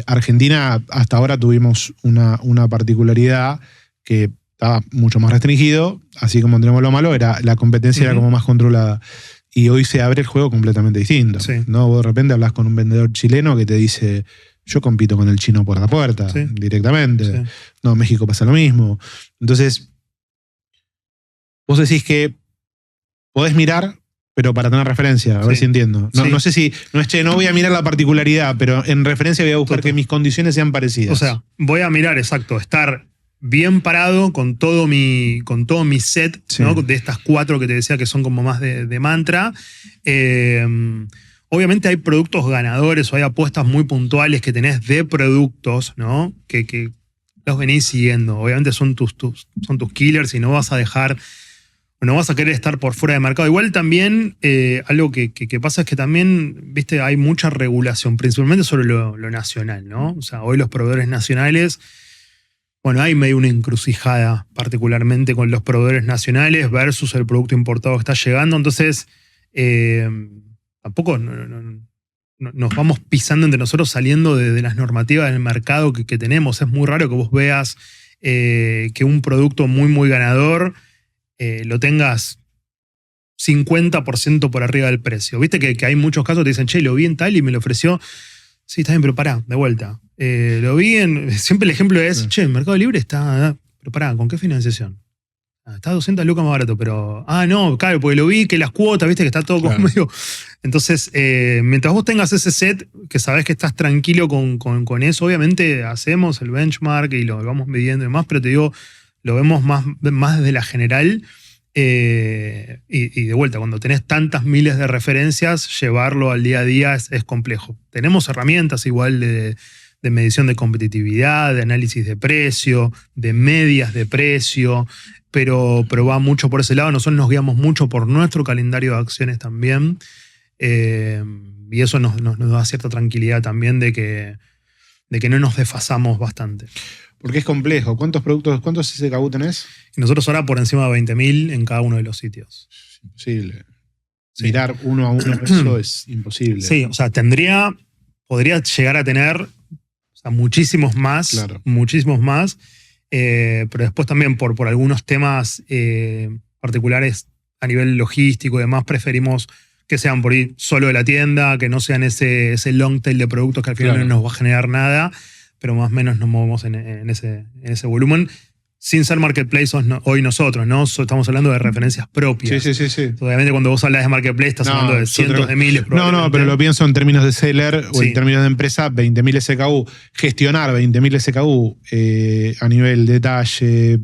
S2: Argentina, hasta ahora tuvimos una particularidad que estaba mucho más restringido, así como tenemos lo malo, la competencia era como más controlada. Y hoy se abre el juego completamente distinto.
S1: Sí.
S2: ¿No? Vos de repente hablas con un vendedor chileno que te dice, yo compito con el chino puerta a puerta, directamente. Sí. No, México pasa lo mismo. Entonces, vos decís que podés mirar, pero para tener referencia, a ver si entiendo. No sé si, no voy a mirar la particularidad, pero en referencia voy a buscar que mis condiciones sean parecidas.
S1: O sea, voy a mirar, exacto, estar bien parado con todo mi set, ¿no? De estas 4 que te decía que son como más de mantra. Obviamente hay productos ganadores o hay apuestas muy puntuales que tenés de productos, ¿no? Que los venís siguiendo. Obviamente son tus killers y no vas a querer estar por fuera de mercado. Igual también algo que pasa es que también, viste, hay mucha regulación, principalmente sobre lo nacional, ¿no? O sea, hoy los proveedores nacionales, bueno, hay medio una encrucijada, particularmente con los proveedores nacionales versus el producto importado que está llegando. Entonces, tampoco nos vamos pisando entre nosotros saliendo de las normativas del mercado que tenemos. Es muy raro que vos veas que un producto muy ganador lo tengas 50% por arriba del precio. Viste que hay muchos casos que te dicen, che, lo vi en tal y me lo ofreció. Sí, está bien, pero pará, de vuelta. Lo vi siempre el ejemplo es, che, el Mercado Libre está, pero pará, ¿con qué financiación? Está 200 lucas más barato, pero, no, claro, porque lo vi que las cuotas, viste que está todo como medio. Entonces, mientras vos tengas ese set, que sabés que estás tranquilo con eso, obviamente hacemos el benchmark y lo vamos midiendo y demás, pero te digo, lo vemos más desde la general. Y de vuelta, cuando tenés tantas miles de referencias, llevarlo al día a día es complejo. Tenemos herramientas igual de medición de competitividad, de análisis de precio, de medias de precio, pero va mucho por ese lado. Nosotros nos guiamos mucho por nuestro calendario de acciones también, y eso nos da cierta tranquilidad también de que no nos desfasamos bastante.
S2: Porque es complejo. ¿Cuántos SKU tenés?
S1: Y nosotros ahora por encima de 20.000 en cada uno de los sitios.
S2: Es imposible. Sí. Mirar uno a uno eso es imposible.
S1: Sí, o sea, podría llegar a tener muchísimos más. Claro. Muchísimos más. Pero después también por algunos temas particulares a nivel logístico y demás, preferimos que sean por ahí solo de la tienda, que no sean ese long tail de productos que al final no nos va a generar nada, pero más o menos nos movemos en ese volumen. Sin ser marketplace hoy nosotros, ¿no? Estamos hablando de referencias propias.
S2: Sí.
S1: Obviamente cuando vos hablas de marketplace estás hablando de cientos de miles.
S2: No, pero lo pienso en términos de seller o en términos de empresa, 20.000 SKU. Gestionar 20.000 SKU a nivel detalle,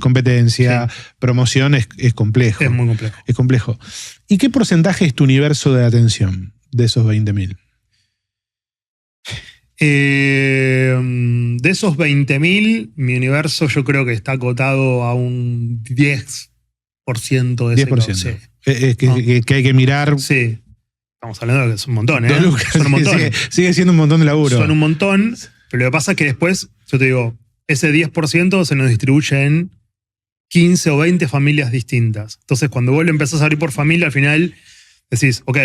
S2: competencia, promoción es complejo.
S1: Es muy complejo.
S2: Es complejo. ¿Y qué porcentaje es tu universo de atención de esos 20.000?
S1: De esos 20.000, mi universo yo creo que está acotado a un 10% de
S2: 10%.
S1: Sí.
S2: Es que hay que mirar.
S1: Sí. Estamos hablando de que es un montón, ¿eh?
S2: Son un montón. Sigue siendo un montón de laburo.
S1: Son un montón, pero lo que pasa es que después, yo te digo, ese 10% se nos distribuye en 15 o 20 familias distintas. Entonces, cuando vos lo empezás a abrir por familia, al final decís, ok,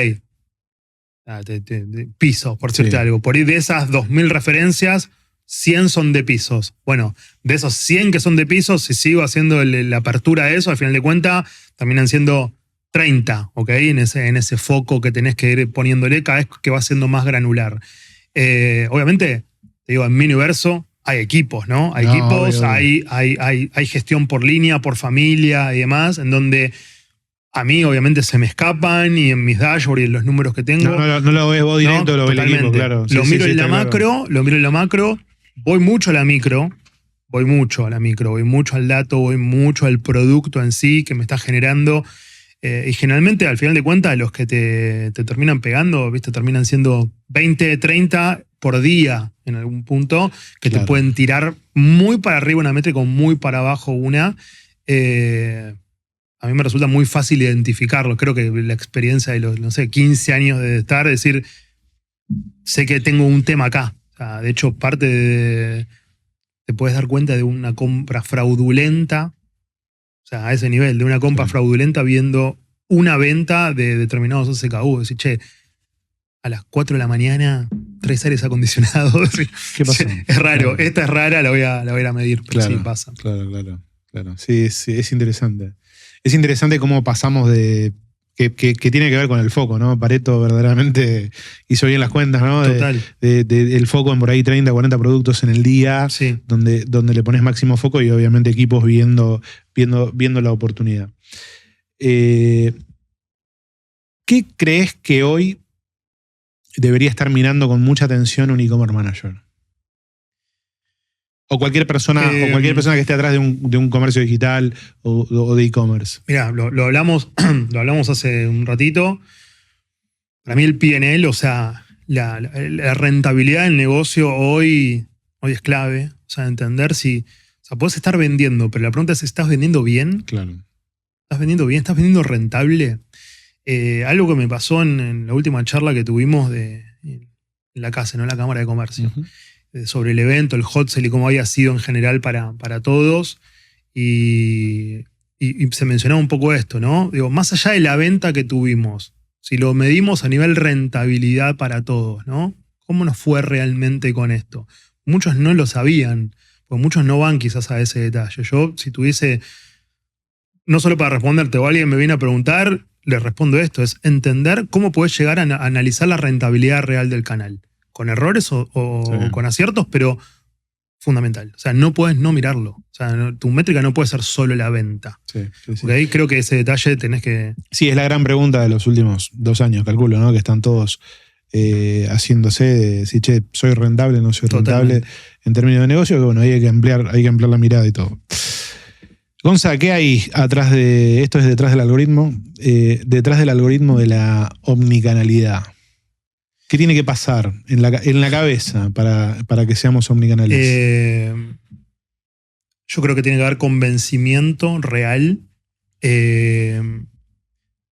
S1: pisos, por decirte algo. Por ahí de esas 2.000 referencias, 100 son de pisos. Bueno, de esos 100 que son de pisos, si sigo haciendo la apertura de eso, al final de cuentas, terminan siendo 30, ¿ok? En ese foco que tenés que ir poniéndole cada vez que va siendo más granular. Obviamente, te digo, en mi universo hay equipos, ¿no? Hay equipos, obvio. Hay gestión por línea, por familia y demás, en donde a mí obviamente se me escapan y en mis dashboards y en los números que tengo.
S2: No lo ves vos directo, lo ves el equipo, claro.
S1: Lo miro en la macro, voy mucho a la micro, voy mucho al dato, voy mucho al producto en sí que me está generando. Y generalmente, al final de cuentas, los que te terminan pegando, ¿viste? Terminan siendo 20, 30 por día en algún punto, que te pueden tirar muy para arriba una métrica o muy para abajo una. A mí me resulta muy fácil identificarlo. Creo que la experiencia de los, 15 años de estar, es decir, sé que tengo un tema acá. O sea, de hecho, te puedes dar cuenta de una compra fraudulenta, o sea, a ese nivel, de una compra fraudulenta viendo una venta de determinados SKU. Decir, che, a las 4 de la mañana, 3 aires acondicionados.
S2: ¿Qué pasó?
S1: Es raro, esta es rara, la voy a ir a medir, pero sí pasa.
S2: Claro. Sí, es interesante. Es interesante cómo pasamos de. Que tiene que ver con el foco, ¿no? Pareto verdaderamente hizo bien las cuentas, ¿no?
S1: Total.
S2: El foco en por ahí 30, 40 productos en el día, donde le pones máximo foco y obviamente equipos viendo la oportunidad. ¿Qué crees que hoy debería estar mirando con mucha atención un e-commerce manager? O cualquier persona que esté atrás de un comercio digital o de e-commerce.
S1: Mira, lo hablamos hace un ratito. Para mí el P&L, o sea, la rentabilidad del negocio hoy es clave. O sea, entender si... O sea, puedes estar vendiendo, pero la pregunta es, ¿estás vendiendo bien?
S2: Claro.
S1: ¿Estás vendiendo bien? ¿Estás vendiendo rentable? Algo que me pasó en la última charla que tuvimos en la CASE, ¿no? En la Cámara de Comercio. Uh-huh. Sobre el evento, el hot sale y cómo había sido en general para todos. Y se mencionaba un poco esto, ¿no? Digo, más allá de la venta que tuvimos, si lo medimos a nivel rentabilidad para todos, ¿no? ¿Cómo nos fue realmente con esto? Muchos no lo sabían, porque muchos no van quizás a ese detalle. Yo, si tuviese, no solo para responderte o alguien me viene a preguntar, le respondo esto, es entender cómo puedes llegar a analizar la rentabilidad real del canal. Con errores o con aciertos, pero fundamental. O sea, no puedes no mirarlo. O sea, tu métrica no puede ser solo la venta. Sí. ¿Okay? Creo que ese detalle tenés que...
S2: Sí, es la gran pregunta de los últimos 2 años, calculo, ¿no? Que están todos haciéndose de decir, che, ¿soy rentable o no soy rentable? Totalmente. En términos de negocio? Que bueno, hay que ampliar la mirada y todo. Gonza, ¿qué hay atrás de... Esto es detrás del algoritmo. Detrás del algoritmo de la omnicanalidad. ¿Qué tiene que pasar en la cabeza para que seamos omnicanales?
S1: Yo creo que tiene que haber convencimiento real,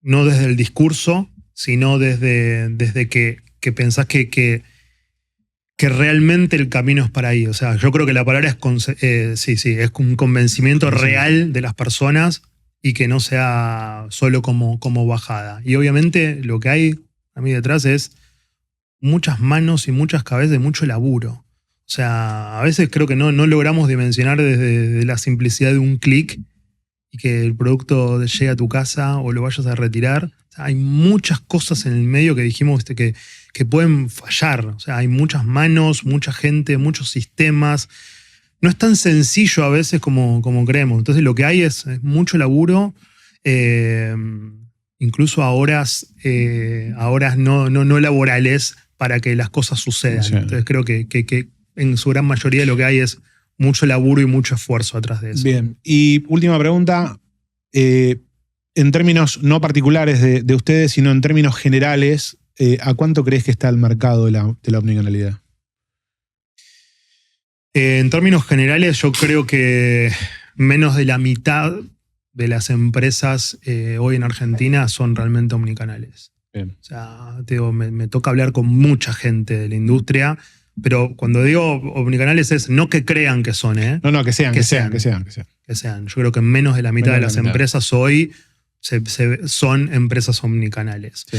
S1: no desde el discurso, sino desde que pensás que realmente el camino es para ahí. O sea, yo creo que la palabra es un convencimiento real de las personas y que no sea solo como bajada. Y obviamente lo que hay a mí detrás es muchas manos y muchas cabezas de mucho laburo. O sea, a veces creo que no logramos dimensionar desde la simplicidad de un clic y que el producto llegue a tu casa o lo vayas a retirar. O sea, hay muchas cosas en el medio que dijimos que pueden fallar. O sea, hay muchas manos, mucha gente, muchos sistemas. No es tan sencillo a veces como creemos. Entonces lo que hay es mucho laburo, incluso a horas no laborales para que las cosas sucedan. Sí. Entonces creo que en su gran mayoría lo que hay es mucho laburo y mucho esfuerzo atrás de eso.
S2: Bien, y última pregunta, en términos no particulares de ustedes, sino en términos generales, ¿a cuánto crees que está el mercado de la omnicanalidad?
S1: En términos generales, yo creo que menos de la mitad de las empresas hoy en Argentina son realmente omnicanales.
S2: Bien.
S1: O sea, me toca hablar con mucha gente de la industria, pero cuando digo omnicanales es no que crean que son, ¿eh?
S2: No, que sean.
S1: Yo creo que menos de la mitad de las empresas hoy son empresas omnicanales.
S2: Sí.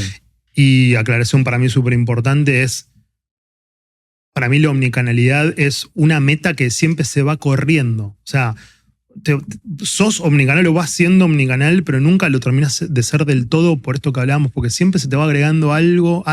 S1: Y aclaración para mí súper importante es, para mí la omnicanalidad es una meta que siempre se va corriendo. O sea, sos omnicanal o vas siendo omnicanal, pero nunca lo terminas de ser del todo por esto que hablábamos, porque siempre se te va agregando algo.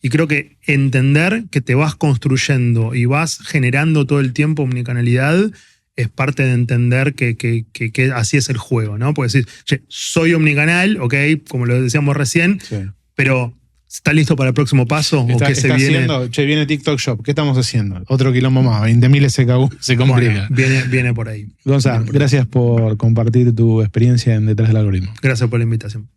S1: Y creo que entender que te vas construyendo y vas generando todo el tiempo omnicanalidad es parte de entender que así es el juego, ¿no? Porque decir, soy omnicanal, ok, como lo decíamos recién, sí, pero ¿estás listo para el próximo paso? ¿O qué se viene?
S2: Viene TikTok Shop, ¿qué estamos haciendo? Otro quilombo más, 20.000 SKU, se complica.
S1: Bueno, viene por ahí.
S2: Gonzalo, gracias por compartir tu experiencia en Detrás del Algoritmo.
S1: Gracias por la invitación.